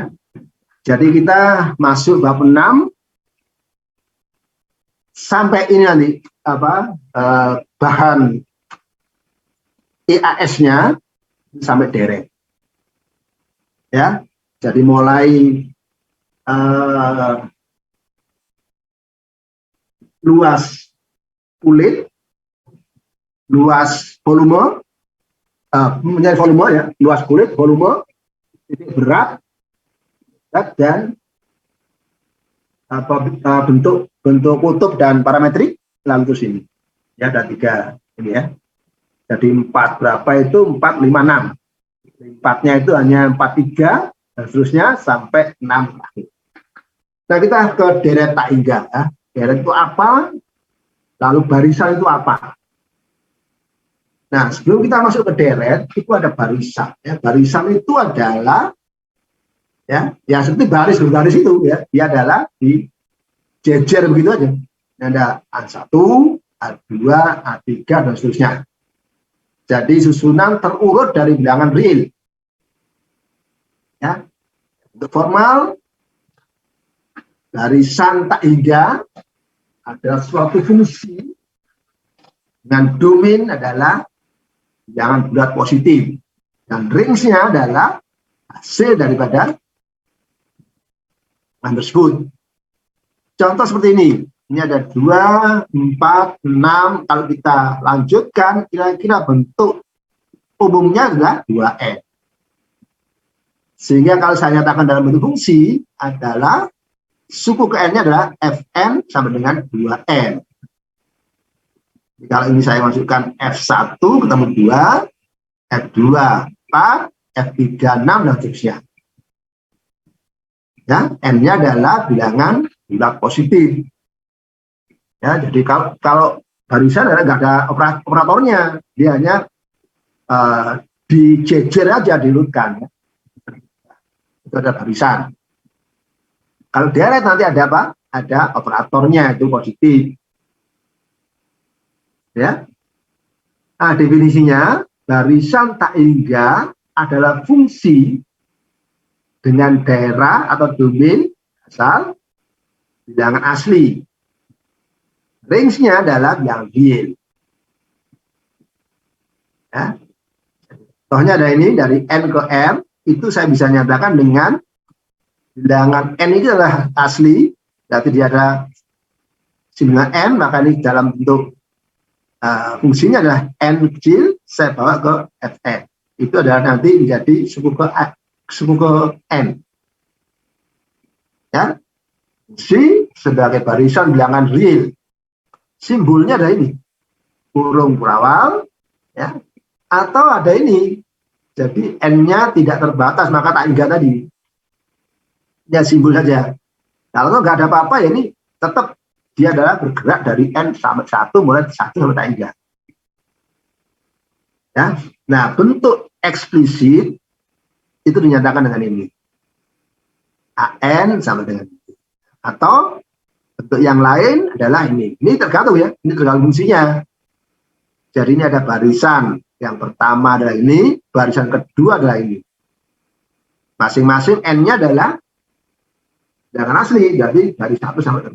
Jadi kita masuk bab 6 sampai ini nanti bahan IAS-nya sampai deret. Ya. Jadi mulai luas kulit, luas volume, menjadi volume ya, luas kulit, volume, titik berat, dan bentuk kutub dan parametrik, lalu terus ini ya ada 3 ini ya. Jadi 4 berapa itu 4, 5, 6. 4-nya itu hanya 43 dan seterusnya sampai 6 akhir. Nah, kita ke deret tak hingga ya. Deret itu apa? Lalu barisan itu apa? Nah, sebelum kita masuk ke deret, itu ada barisan ya. Barisan itu adalah ya seperti baris itu ya, dia adalah di jejer begitu aja. Ada A1, A2, A3 dan seterusnya. Jadi susunan terurut dari bilangan real. Ya. Untuk formal, barisan tak hingga adalah suatu fungsi dengan domain adalah bilangan bulat positif dan range-nya adalah hasil daripada tersebut. Contoh seperti ini. Ini ada 2, 4, 6. Kalau kita lanjutkan, kira-kira bentuk umumnya adalah 2N. Sehingga kalau saya nyatakan dalam bentuk fungsi adalah suku ke N-nya adalah Fn sama dengan 2N. Kalau ini saya masukkan F1 ketemu 2, F2 4, F3 6 dan seterusnya. Ya, N-nya adalah bilangan bulat positif. Ya, jadi kalau barisan adalah nggak ada operatornya, dia hanya dijejer aja, diurutkan. Ya. Itu ada barisan. Kalau deret nanti ada apa? Ada operatornya, itu positif. Ya. Nah, definisinya barisan tak hingga adalah fungsi dengan daerah atau domain asal bilangan asli. Range-nya adalah bilangan real. Ya. Contohnya ada ini dari N ke M, itu saya bisa nyatakan dengan bilangan N itu adalah asli, berarti dia ada bilangan N, maka ini dalam bentuk fungsinya adalah N kecil, saya bawa ke Fn. Itu adalah nanti menjadi suku ke N. Ya. Fungsi sebagai barisan bilangan real. Simbolnya ada ini, kurung berawal, ya, atau ada ini, jadi N-nya tidak terbatas, maka tak hingga tadi. Ya simbol saja. Kalau nggak ada apa-apa, ya ini tetap dia adalah bergerak dari N sampai 1, mulai 1 sampai tak hingga. Ya, nah bentuk eksplisit itu dinyatakan dengan ini, AN sama dengan ini. Atau bentuk yang lain adalah ini. Ini tergantung ya, ini tergantung fungsinya. Jadi ini ada barisan. Yang pertama adalah ini, barisan kedua adalah ini. Masing-masing N-nya adalah bilangan asli, jadi dari 1 sampai 3.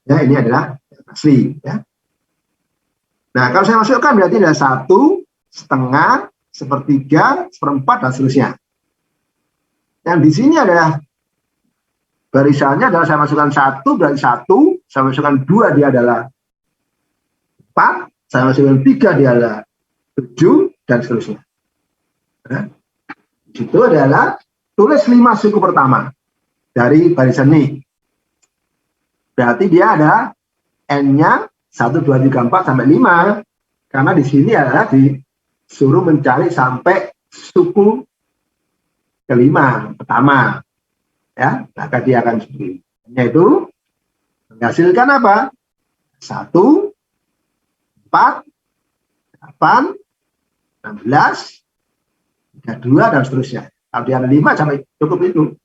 Ya, ini adalah asli. Ya. Nah, kalau saya masukkan berarti ada 1, setengah, sepertiga, seperempat, dan seterusnya. Yang di sini adalah barisannya adalah saya masukkan 1 berarti 1, saya masukkan 2 dia adalah 4, saya masukkan 3 dia adalah 7 dan seterusnya. Nah, itu adalah tulis 5 suku pertama dari barisan ini. Berarti dia ada N-nya 1, 2, 3, 4 sampai 5. Karena di sini adalah disuruh mencari sampai suku kelima pertama. Ya, maka dia akan seperti ini. Yaitu menghasilkan apa? 1, 4, 8, 16, 32 dan seterusnya. Kalau dia ada 5 sampai cukup itu.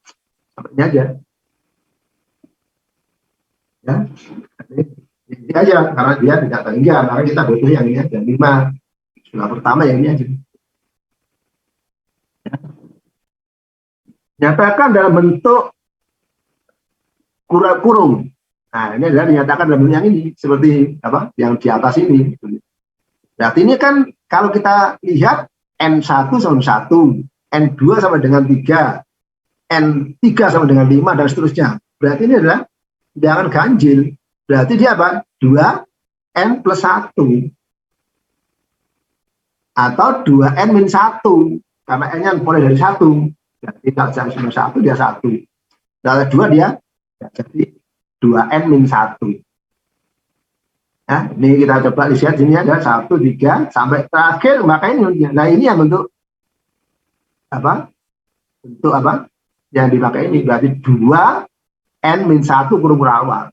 Sampai ini aja. Ya. Ini aja karena dia tidak terhingga, maka kita butuh yang ini aja 5. Sudah pertama yang ini aja. Ya. Nyatakan dalam bentuk kurung. Nah, ini adalah dinyatakan dalam bentuk yang ini, seperti apa? Yang di atas ini. Berarti ini kan kalau kita lihat N1 sama 1, N2 sama dengan 3, N3 sama dengan 5, dan seterusnya. Berarti ini adalah bilangan ganjil. Berarti dia apa? 2N plus 1. Atau 2N min 1. Karena N-nya mulai dari 1. Jadi kalau saya cuma 1, dia 1. Kalau 2 dia jadi 2N min 1. Nah, ini kita coba lihat sini ada 1, 3, sampai terakhir, maka ini. Nah, ini yang bentuk apa? Bentuk apa? Yang dipakai ini berarti 2N min 1 kurung awal.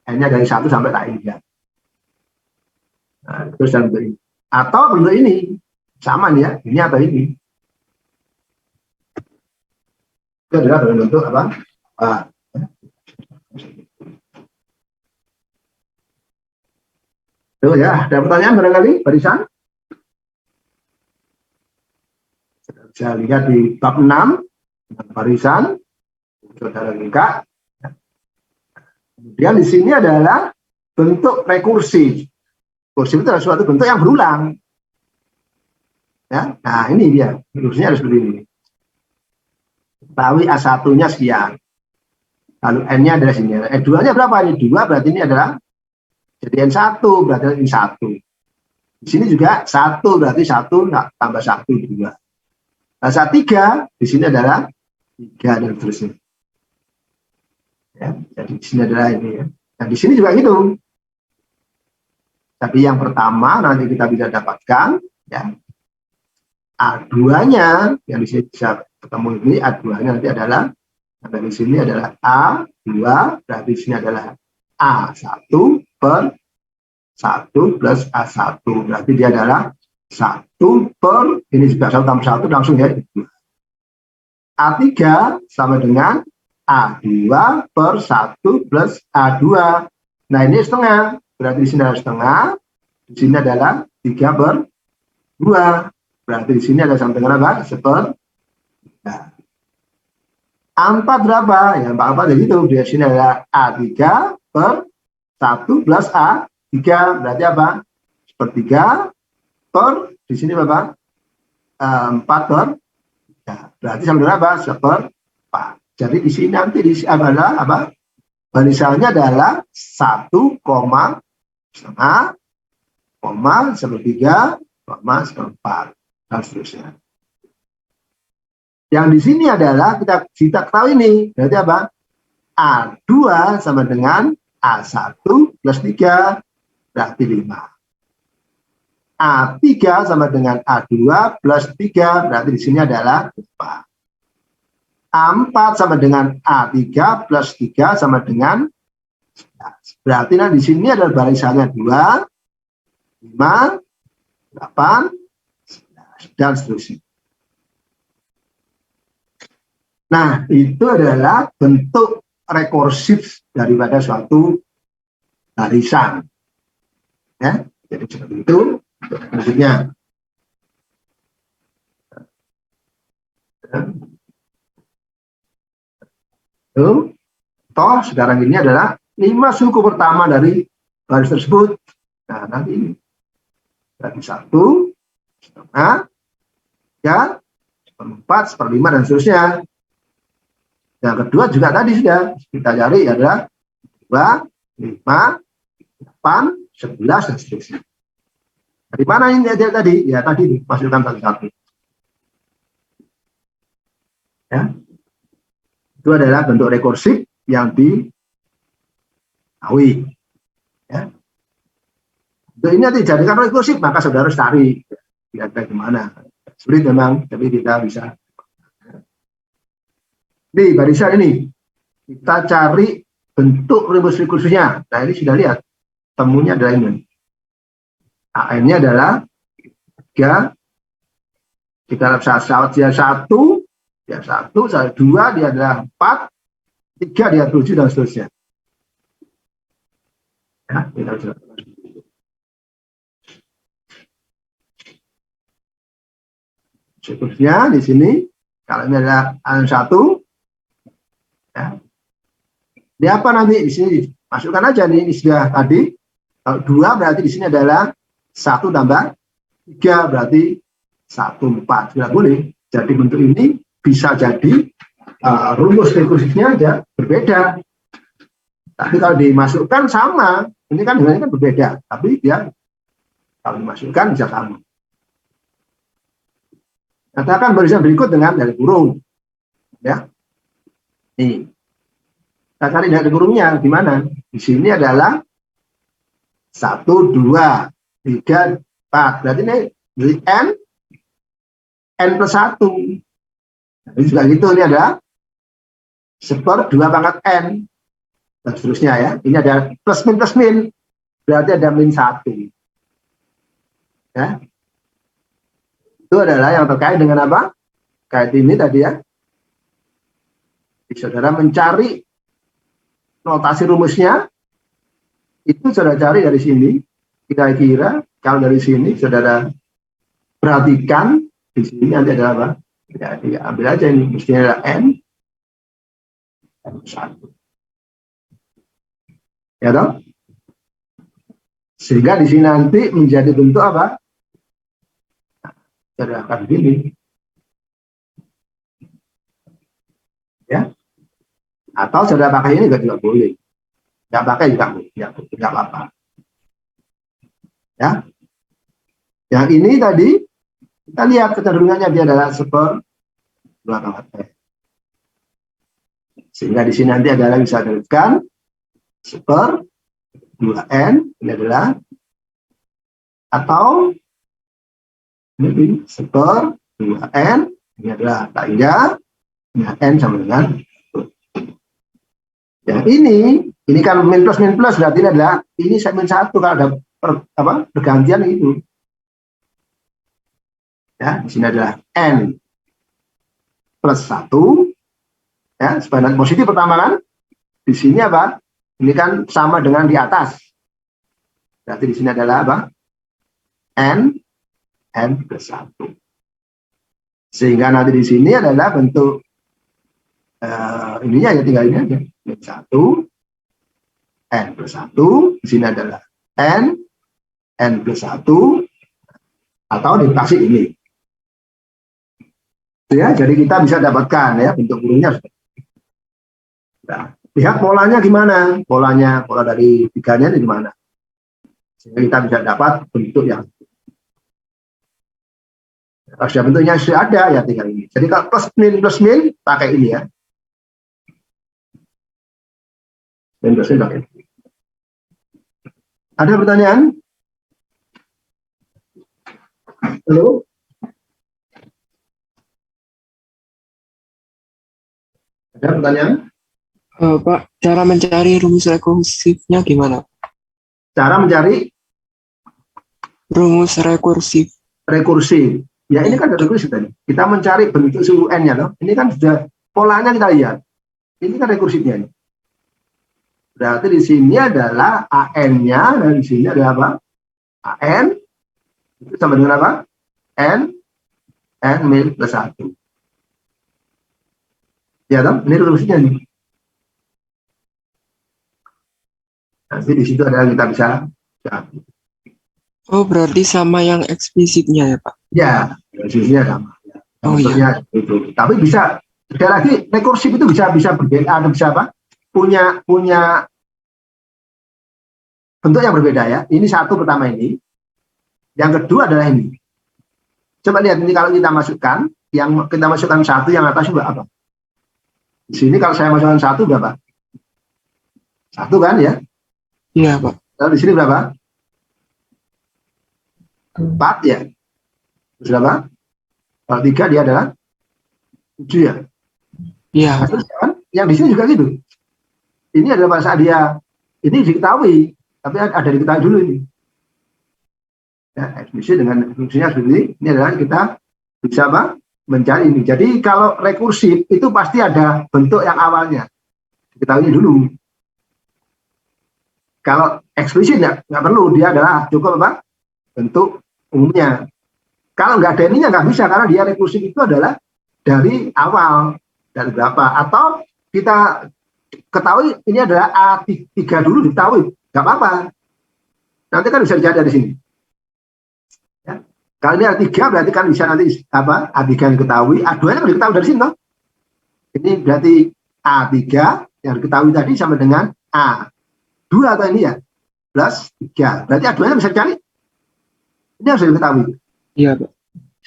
N-nya dari 1 sampai tak hingga. Nah, terus dalam bentuk ini. Atau bentuk ini. Sama nih ya, ini atau ini. Itu adalah dalam bentuk apa? Tuh ya, ada pertanyaan barangkali, barisan? Saya lihat di bab 6, barisan, saudara lengkap. Kemudian di sini adalah bentuk rekursif. Rekursif itu adalah suatu bentuk yang berulang. Ya, nah ini dia, rekursifnya harus seperti ini. Ketahui A1-nya sekian. Lalu N-nya adalah sini. N2-nya berapa? Ini 2, berarti ini adalah jadi N1, berarti ini 1. Di sini juga 1, berarti 1 tambah 1, 2. Nah, saat 3, di sini adalah 3 dan seterusnya. Ya, jadi di sini adalah ini ya. Nah, di sini juga gitu. Tapi yang pertama nanti kita bisa dapatkan ya. A2-nya yang di sini bisa ketemu ini A2-nya nanti adalah di sini adalah A2, berarti di sini adalah A1 per 1 plus A1, berarti dia adalah 1 per, ini juga 1 tambah 1 langsung ya, A3 sama dengan A2 per 1 plus A2. Nah, ini setengah, berarti di sini adalah setengah, di sini adalah 3 per 2, berarti di sini ada sama dengan apa? 1/3. A4 berapa? Ya, A4 begitu, di sini adalah A3 per 1 plus A3, berarti apa? 1/3 per, di sini berapa? 4 per 3, berarti sama dengan apa? 1/4. Jadi di sini nanti di adalah apa? Barisannya adalah 1, 5, 1/3, 1/4, dan seterusnya. Yang di sini adalah kita tahu ini, berarti apa? A2 sama dengan A1 plus 3, berarti 5. A3 sama dengan A2 plus 3, berarti di sini adalah 4. A4 sama dengan A3 plus 3 sama dengan 11. Berarti nah di sini adalah barisannya 2, 5, 8, 11, dan seterusnya. Nah, itu adalah bentuk rekursif daripada suatu barisan. Ya, jadi seperti itu. Maksudnya. Toh sekarang ini adalah 5 suku pertama dari baris tersebut. Nah, nanti ini. Berarti 1, setengah, 3, 1/4, 1/5, dan seterusnya. Yang kedua juga tadi sudah kita cari adalah 2, 5, 8, 11, dan seterusnya. Dari mana ini tadi? Ya tadi masukkan satu-satu. Ya. Itu adalah bentuk rekursif yang diketahui. Ya. Untuk ini nanti dijadikan rekursif, maka saudara harus cari kira-kira gimana. Sulit memang, tapi kita bisa. Di barisan ini kita cari bentuk rumus rekursifnya. Nah, ini sudah lihat. Temunya adalah ini. AN-nya adalah 3. Jika dia 1, dia 1, 2, dia adalah 4, 3, dia 7, dan seterusnya. Ya, kita bisa. Seterusnya di sini, kalau ini adalah AN1, Ini apa nanti di sini masukkan aja nih, ini sudah tadi. Kalau 2 berarti di sini adalah 1 tambah 3 berarti 1, 4. Sudah boleh. Jadi bentuk ini bisa jadi rumus rekursifnya aja berbeda. Tapi kalau dimasukkan sama, ini kan nilainya kan berbeda. Tapi dia kalau dimasukkan bisa sama. Katakan barisan berikut dengan dari kurung. Ya. Nih. Kita cari dari kurungnya gimana? Di sini adalah 1, 2, 3, 4. Berarti ini dari n plus 1. Ini juga gitu, ini ada 1/2 pangkat n. Dan seterusnya ya. Ini ada plus min. Berarti ada min 1. Ya. Itu adalah yang terkait dengan apa? Kayak ini tadi ya. Jadi, saudara mencari notasi rumusnya, itu saudara cari dari sini. Kira-kira kalau dari sini saudara perhatikan di sini nanti ada apa? Ya, ambil aja ini, mestinya ada n 1. Ya toh? Sehingga di sini nanti menjadi bentuk apa? Saudara akan begini. Ya. Atau saudara pakai ini juga boleh. Tidak pakai juga boleh. Tidak apa-apa. Ya. Yang ini tadi kita lihat kecenderungannya dia adalah 1/2 pangkat n. Sehingga di sini nanti adalah bisa dituliskan 1/2 n ini adalah, atau ini 1/2 n ini adalah tanda n sama dengan yang ini kan min plus berarti ini adalah ini min 1 kalau ada pergantian itu. Ya, di sini adalah n plus 1. Ya, sebenarnya positif pertama kan. Di sini apa? Ini kan sama dengan di atas. Berarti di sini adalah apa? n plus 1. Sehingga nanti di sini adalah bentuk ininya ya tinggal ini aja. Min 1 n plus 1. Di sini adalah n plus 1 atau dikasih ini. Ya, jadi kita bisa dapatkan ya bentuk kurungnya. Nah, lihat polanya gimana? Pola dari tiganya ini gimana? Sehingga kita bisa dapat bentuk yang kalau sudah bentuknya sudah ada ya tinggal ini. Jadi kalau plus min pakai ini ya. Min pakai ini. Ada pertanyaan? Halo? Ada pertanyaan? Pak, cara mencari rumus rekursifnya gimana? Cara mencari Rumus rekursif. rekursi. Ya ini kan rekursi tadi. Kita mencari bentuk suhu n-nya loh. Ini kan sudah polanya kita lihat. Ini kan rekursifnya. Berarti di sini adalah an-nya dan di sini adalah apa? An itu sama dengan apa? n min plus 1. Ya toh? Ini rekursinya nih. Nanti di situ adalah kita bisa cari. Oh, berarti sama yang eksplisitnya ya, Pak? Ya, rekursinya sama. Ya. Oh iya. Itu. Tapi bisa sekali lagi rekursif itu bisa berbeda, ada bisa apa? Punya bentuk yang berbeda ya. Ini satu pertama ini. Yang kedua adalah ini. Coba lihat ini kalau kita masukkan, yang kita masukkan 1 yang atas juga apa? Di sini kalau saya masukkan 1 berapa? 1 kan ya? Iya, Pak. Lalu di sini berapa? 4 ya. Terus berapa? Kalau 3 dia adalah 7 ya. Iya. Nah, terus kan? Yang di sini juga gitu. Ini adalah bahasa dia. Ini diketahui, tapi ada diketahui dulu ini. Ya, eksplisit dengan fungsinya seperti ini. Ini adalah kita bisa apa? Mencari ini. Jadi kalau rekursif itu pasti ada bentuk yang awalnya. Diketahui dulu. Kalau eksplisit nggak perlu, dia adalah cukup apa? Bentuk umumnya. Kalau nggak ada ininya nggak bisa, karena dia rekursif itu adalah dari awal, dari berapa. Atau kita ketahui ini adalah A3 dulu diketahui, nggak apa-apa. Nanti kan bisa dicari dari sini. Ya. Kalau ini A3 berarti kan bisa nanti apa? A3 yang diketahui, A2 nya kan diketahui dari sini toh. Ini berarti A3 yang diketahui tadi sama dengan A2 atau ini ya, plus 3. Berarti A2 nya bisa dicari. Ini harus diketahui. Iya, Pak.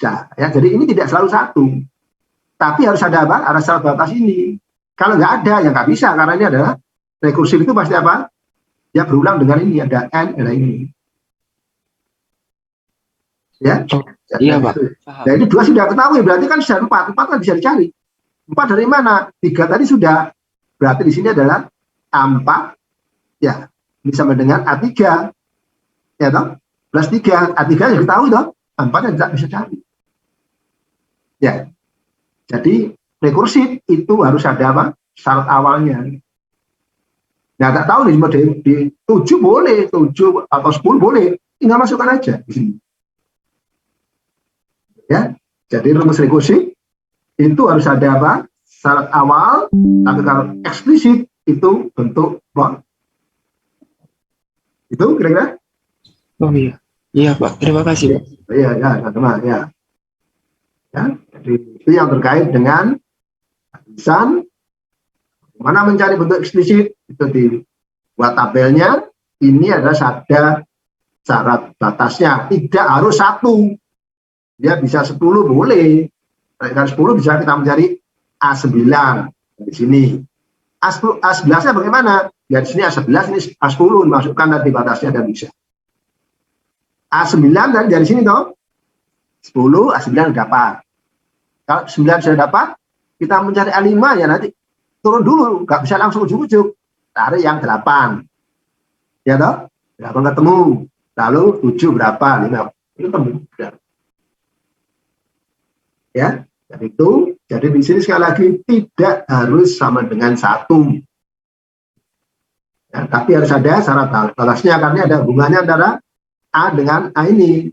Nah, ya, jadi ini tidak selalu satu. Tapi harus ada apa? Ada syarat batas ini. Kalau nggak ada, ya nggak bisa. Karena ini adalah rekursif itu pasti apa? Ya berulang dengan ini. Ada N, ada ini. Ya? Oh, iya, Pak. Paham. Nah, ini 2 sudah ketahui. Berarti kan sudah 4. 4 kan bisa dicari. 4 dari mana? 3 tadi sudah. Berarti di sini adalah A4. Ya. Ini sama dengan A3. Ya toh? Plus 3. A3 yang diketahui toh. A4 yang tidak bisa cari. Ya. Jadi rekursif itu harus ada apa? Syarat awalnya. Nah, tak tahu nih di 7 boleh, 7 atau 10 boleh. Tinggal masukkan aja di sini. Ya. Jadi rumus rekursif itu harus ada apa? Syarat awal, tapi kalau eksplisit itu bentuk bond. Itu kira-kira? Oh iya. Iya, Pak. Terima kasih, Pak. Iya, ya, sama ya. Ya, jadi itu yang terkait dengan tulisan. Mana mencari bentuk eksplisit itu dibuat tabelnya. Ini adalah ada syarat batasnya. Tidak harus 1. Dia bisa 10 boleh. Dengan 10 bisa kita mencari A9 di sini. A10, A11-nya bagaimana? Ya di sini A11, ini A10 dimasukkan tadi batasnya dan bisa. A9 dari sini toh 10, A9 dapat. Kalau 9 sudah dapat, kita mencari A5 ya nanti turun dulu, nggak bisa langsung ujuk-ujuk. Cari yang 8. Ya toh? 8 ketemu. Lalu 7 berapa? 5. Itu ketemu. Ya, jadi itu. Jadi di sini sekali lagi tidak harus sama dengan 1. Ya, tapi harus ada syarat batasnya karena ada hubungannya antara A dengan A ini.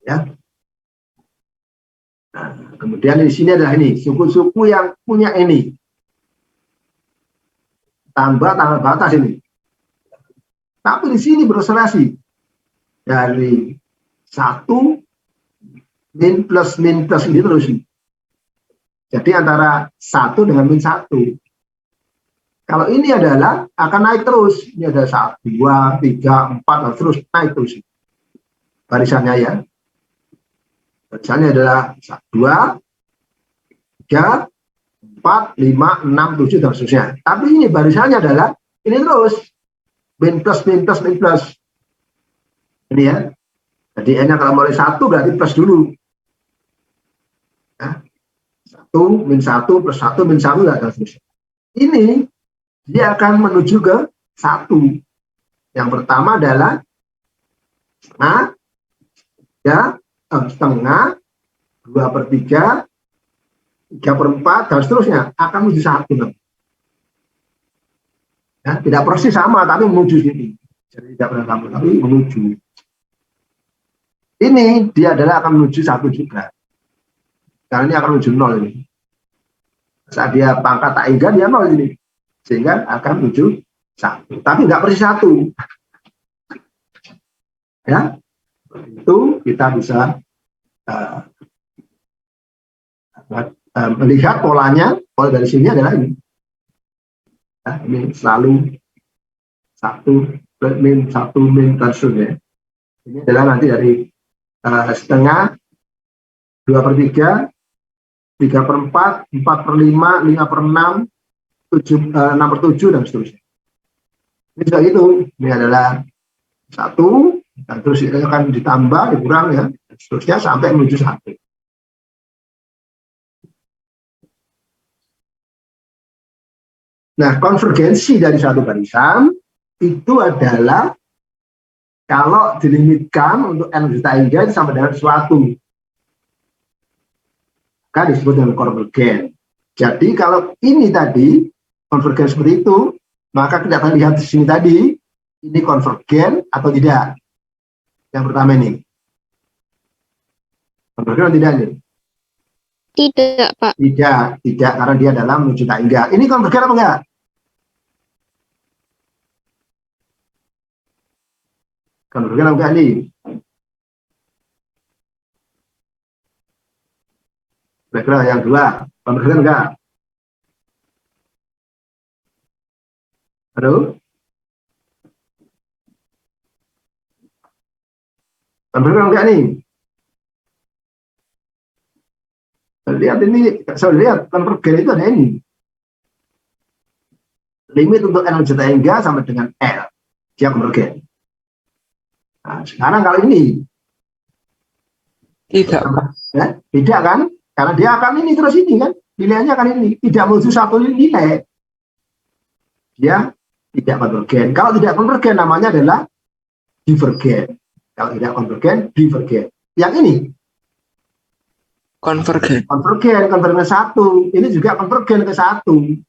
Ya. Nah, kemudian di sini adalah ini, suku-suku yang punya ini. Tambah tanggal batas ini. Tapi di sini beroscilasi dari 1 min plus ini terus. Jadi antara 1 dengan min 1. Kalau ini adalah akan naik terus. Ini ada 1, 2, 3, 4, dan terus naik terus. Barisannya ya. Barisannya adalah 2, 3, 4, 5, 6, 7, dan seterusnya. Tapi ini barisannya adalah ini terus. Min plus. Ini ya. Jadi N-nya kalau mulai 1 berarti plus dulu. Ya. 1, min 1, plus 1, min 1, dan seterusnya. Ini dia akan menuju ke 1. Yang pertama adalah setengah, ya, setengah, 2/3, 3/4, dan seterusnya akan menuju 1. Ya, tidak persis sama, tapi menuju sini. Jadi tidak pernah sama, tapi menuju. Ini dia adalah akan menuju 1 juga. Karena ini akan menuju 0 ini. Saat dia pangkat tak hingga dia 0 ini. Sehingga akan menuju 1. Tapi nggak persis 1. Ya, itu kita bisa melihat polanya. Pola dari sini adalah ini. Ya, ini selalu 1 min 1 min plus ya. Ini adalah nanti dari setengah, 2/3, 3/4, 4/5, 5/6, 6/7, dan seterusnya. Ini juga itu. Ini adalah 1, dan terus itu akan ditambah, dikurang ya, dan seterusnya sampai menuju 1. Nah, konvergensi dari satu barisan itu adalah kalau dilimitkan untuk N juta hingga itu sama dengan suatu. Maka disebut dengan konvergen. Jadi kalau ini tadi konvergen seperti itu, maka kita akan lihat di sini tadi ini konvergen atau tidak. Yang pertama ini konvergen atau tidak ini. Tidak, Pak. Tidak, karena dia adalah menuju tak hingga. Ini konvergen apa enggak? Konvergen apa enggak nih? Kira-kira yang dua, konvergen enggak? Halo? Konvergen enggak nih? Lihat ini, saya lihat konvergen itu ada ini. Limit untuk N menuju tak hingga sama dengan L. Dia konvergen. Nah, sekarang kalau ini Tidak, Pak. ya, tidak kan? Karena dia akan ini terus ini kan, nilainya akan ini, tidak menuju satu nilai. Dia tidak konvergen. Kalau tidak konvergen namanya adalah divergen. Kalau tidak konvergen, divergen. Yang ini Konvergen. konvergen ke satu. Ini juga konvergen ke satu.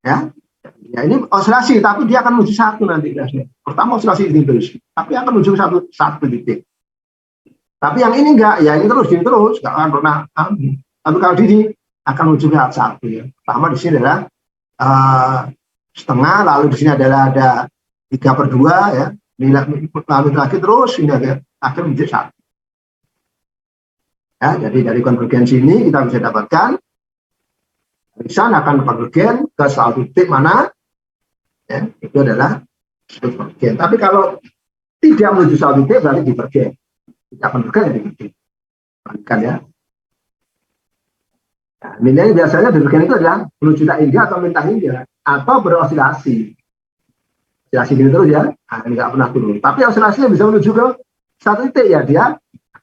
Ya, ya ini oscilasi, tapi dia akan menuju satu nanti. Pertama oscilasi ini terus, tapi akan menuju satu titik. Tapi yang ini enggak, ya ini terus, enggak akan pernah. Tapi kalau di sini akan menuju ke satu ya. Pertama di sini adalah setengah, lalu di sini adalah ada 3/2 ya. Lalu lagi terus ini akan menjadi satu. Ya, jadi dari konvergensi ini kita bisa dapatkan arisan akan konvergen ke satu titik mana? Ya, itu adalah konvergen. Tapi kalau tidak menuju satu titik berarti divergen. Tidak konvergen ya divergen. Perhatikan ya. Nah, nilai biasanya divergen itu adalah menuju tak hingga atau minta hingga atau berosilasi. Osilasi gini terus ya. Nah, ini nggak pernah turun. Tapi osilasinya bisa menuju ke satu titik ya, dia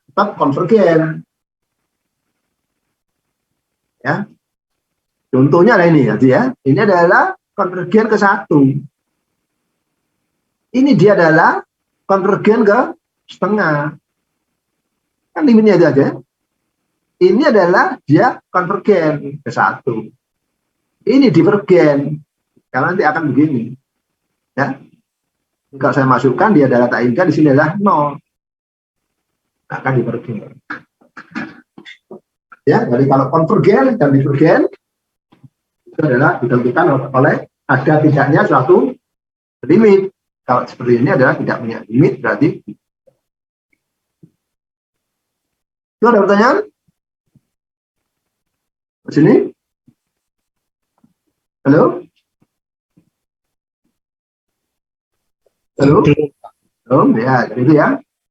tetap konvergen. Ya. Contohnya ada ini ya. Ini adalah konvergen ke satu. Ini dia adalah konvergen ke setengah. Kan limitnya itu aja. Ini adalah dia konvergen ke satu. Ini divergen. Karena nanti akan begini. Ya. Kalau saya masukkan dia adalah tak hingga, di sini adalah 0. Akan divergen. Ya, jadi kalau konvergen dan divergen itu adalah ditentukan oleh ada tidaknya suatu limit. Kalau seperti ini adalah tidak punya limit, berarti itu ada pertanyaan? Di sini? Halo? Halo? Belum, ya, jadi ya.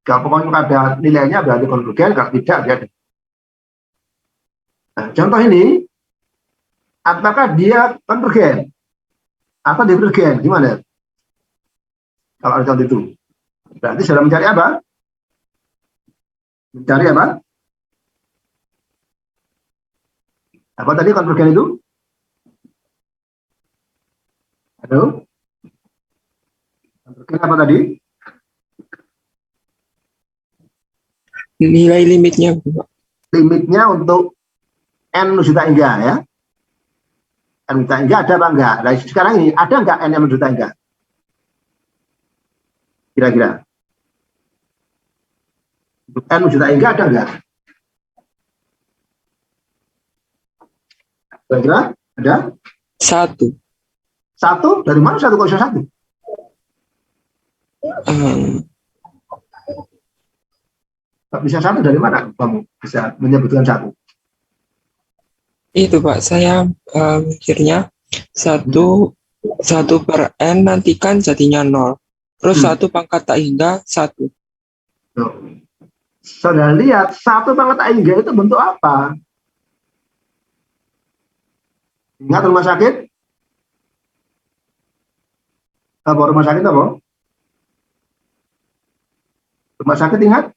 Kalau pokoknya ada nilainya berarti konvergen, kalau tidak dia. Nah, contoh ini, apakah dia konvergen atau divergen? Gimana? Kalau ada contoh itu, berarti sudah mencari apa? Mencari apa? Apa tadi konvergen itu? Halo? Konvergen apa tadi? Nilai limitnya, Pak. Limitnya untuk N menuju tak hingga ya. N menuju tak hingga ada apa enggak? Nah, sekarang ini ada enggak N yang menuju tak hingga? Kira-kira. N menuju tak hingga ada enggak? Kira-kira ada? Satu. Satu? Dari mana satu kok bisa satu? Bisa satu dari mana kamu bisa menyebutkan satu? Itu Pak, saya mikirnya satu per N nanti kan jadinya 0. Terus 1 pangkat tak hingga 1. Saudara lihat, 1 pangkat tak hingga itu bentuk apa? Ingat rumah sakit? Apa rumah sakit apa? Rumah sakit ingat?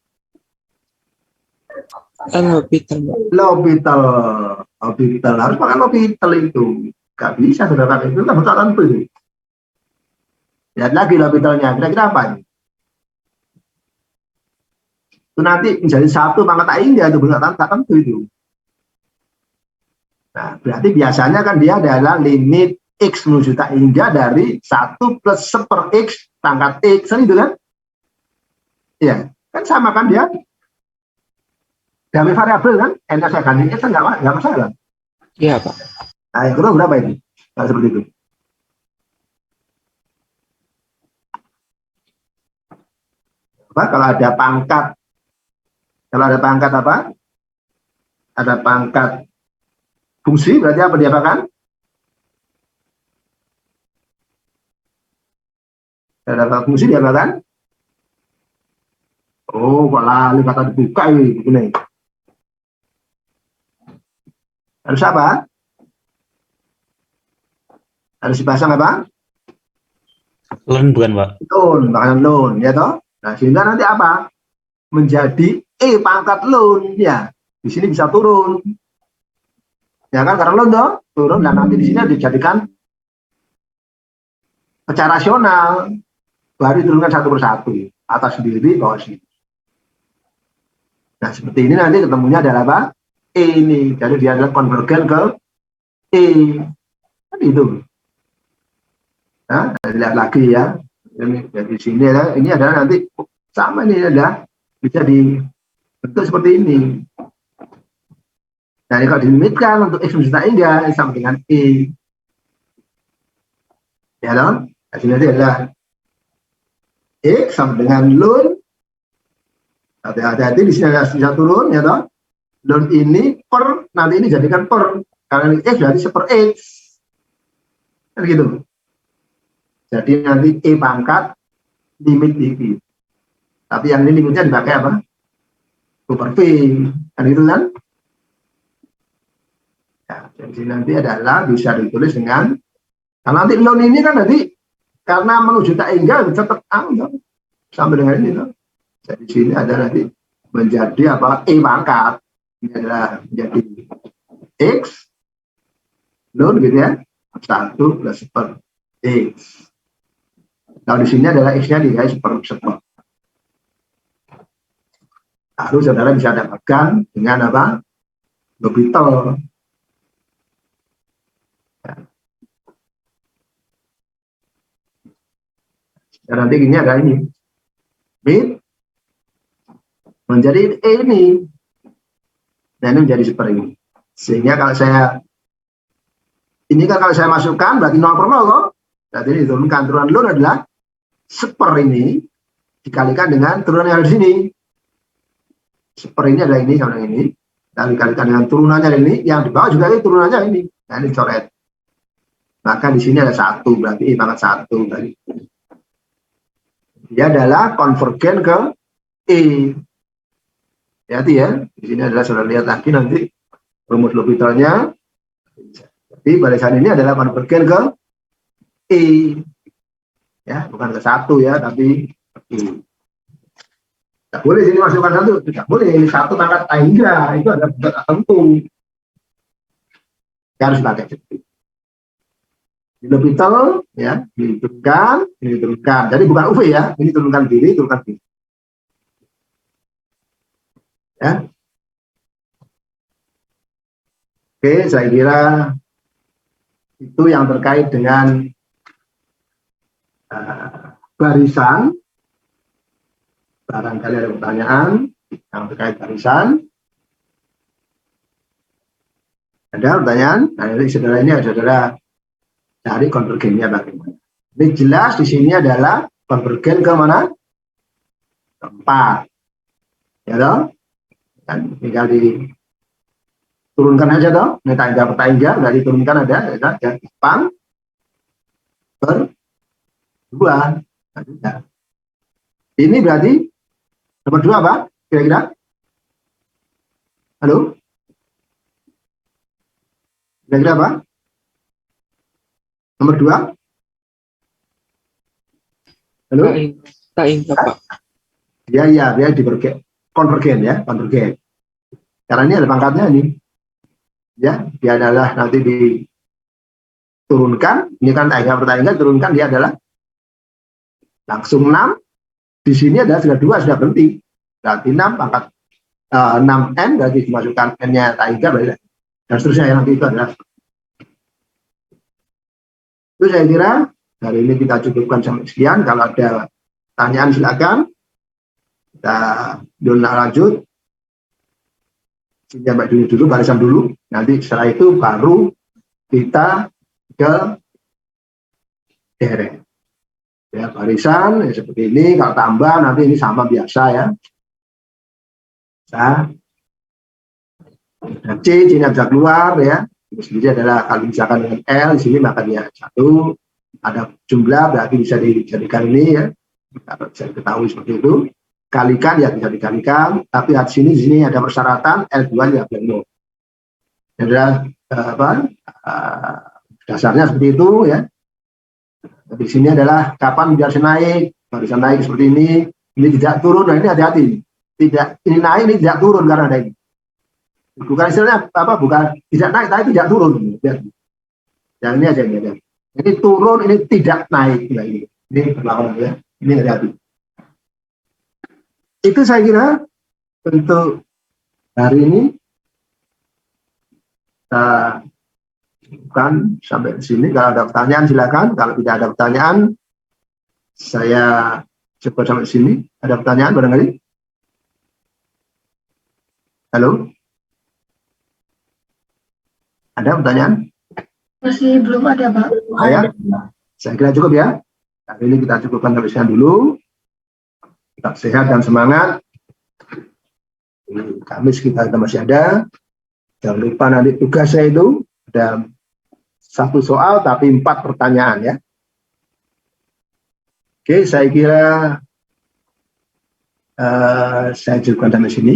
L'hopital. Harus pakai l'hopital itu. Gak bisa saudara, itu kan bentuk tertentu itu. Lihat lagi l'hopitalnya, kira-kira apa ini? Itu nanti menjadi 1 pangkat tak hingga itu bentuk tertentu itu. Nah, berarti biasanya kan dia adalah limit X menuju tak hingga dari 1 plus 1 per X pangkat X, kan itu kan? Ya, kan sama kan dia? Dari variabel kan, n-nya saya ganti x kan nggak masalah. Iya, Pak. Nah, yang kedua berapa ini? Nah, seperti itu. Apa? Kalau ada pangkat apa? Ada pangkat fungsi, berarti apa diapakan? Ada pangkat fungsi diapakan? Oh, kok lalu kata dibuka ini. Harus apa? Harus dipasang apa? Loan bukan, Pak? Loan, bahkan loan, ya toh? Nah, sehingga nanti apa? Menjadi pangkat loan, ya. Di sini bisa turun. Ya kan, karena loan toh, turun, dan nanti di sini dijadikan secara rasional, baru diturunkan satu persatu, atas sendiri, bawah sini. Nah, seperti ini nanti ketemunya adalah apa? Ini, jadi dia adalah konvergen ke kan itu. Nah, lihat lagi ya. Ini dari sini ya, ini adalah nanti sama ini adalah bisa dibentuk seperti ini. Nah, ini kalau dilimitkan untuk x menjuta hingga sama dengan ya dong. Nah, sini adalah x sama dengan loan. Hati-hati di sini ada bisa turun ya toh. Loan ini per, nanti ini jadikan per, karena ini x berarti seper x kan gitu. Jadi nanti pangkat limit dv, tapi yang ini limitnya dipakai apa? Per v kan gitu kan. Ya, jadi nanti adalah bisa ditulis dengan, karena nanti loan ini kan nanti karena menuju tak hingga tetap sampai dengan ini toh. Jadi sini ada nanti menjadi apa? Pangkat. Ini adalah menjadi x loan gitu ya. 1 plus per x. Nah, di sini adalah x-nya dikali seper. Lalu saudara bisa dapatkan dengan apa? Logital. Dan nanti ini ada ini. Mid menjadi ini. Nah, ini menjadi seper ini. Sehingga kalau saya ini kan kalau saya masukkan berarti 0 per 0 loh. Berarti ini diturunkan turunan loan adalah seper ini dikalikan dengan turunan yang ada di sini. Seper ini adalah ini sama dengan ini. Dan dikalikan dengan turunannya ini, yang di bawah juga ini turunannya ini. Nah, ini coret. Maka di sini ada 1, berarti pangkat 1 tadi. Dia adalah konvergen ke hati ya. Di sini adalah saudara lihat lagi nanti rumus L'Hopitalnya. Jadi barisan ini adalah konvergen ke ya, bukan ke 1 ya, tapi tidak boleh sini masukkan 1, tidak boleh. Ini 1 pangkat hingga itu ada bentuk tertentu. Harus pakai seperti di L'Hopital ya, diturunkan, ini diturunkan. Jadi bukan UV ya, ini turunkan kiri, turunkan kiri. Ya. Oke, saya kira itu yang terkait dengan barisan. Barangkali ada pertanyaan yang terkait barisan. Ada pertanyaan? Nah, ini saudara ini adalah dari konvergennya bagaimana. Ini jelas di sini adalah konvergen ke mana? Keempat. Ya toh? Dan tinggal diturunkan aja toh. Ini tangga berarti turunkan ada ya, pang per 2. Nah, ini berarti nomor 2 apa? Kira-kira? Halo? Kira-kira apa? Nomor 2? Halo? Tak ingat, Pak. Ya, dia konvergen ya, konvergen. Karena ini ada pangkatnya ini. Ya, dia adalah nanti diturunkan, ini kan tangga per tangga turunkan, dia adalah langsung 6. Di sini ada sudah 2 sudah berhenti. Berarti 6 pangkat 6n berarti dimasukkan n-nya tangga berarti. Dan seterusnya yang nanti itu adalah. Itu saya kira hari ini kita cukupkan sampai sekian. Kalau ada pertanyaan silakan. Kita lanjut. Ini Mbak dulu, barisan dulu. Nanti setelah itu baru kita ke dereng. Ya, barisan ya, seperti ini. Kalau tambah nanti ini sama biasa ya. Nah, C-nya bisa keluar ya. Ini adalah kalau misalkan dengan L di sini maka dia 1. Ada jumlah berarti bisa dijadikan ini ya. Kalau bisa diketahui seperti itu. Kalikan ya bisa dikalikan. Tapi di sini ada persyaratan L2 ya belum. Ini adalah dasarnya seperti itu ya. Di sini adalah kapan bisa naik, bisa naik seperti ini tidak turun. Nah ini hati-hati, ini naik, ini tidak turun karena ada ini. Bukan istilahnya apa? Bukan tidak naik, tapi tidak turun. Yang ini aja ya. Ini turun, ini tidak naik. Nah, ini perlawanan ya. Ini hati-hati. Itu saya kira untuk hari ini. Bukan sampai di sini. Kalau ada pertanyaan silakan. Kalau tidak ada pertanyaan, saya coba sampai di sini. Ada pertanyaan barangkali? Halo? Ada pertanyaan? Masih belum ada, Pak. Saya kira cukup ya. Hari ini kita cukupkan sampai sini dulu. Tetap sehat dan semangat. Kamis kita masih ada. Jangan lupa nanti tugas saya itu ada 1 soal tapi 4 pertanyaan ya. Oke, saya kira saya cukupkan sampai sini.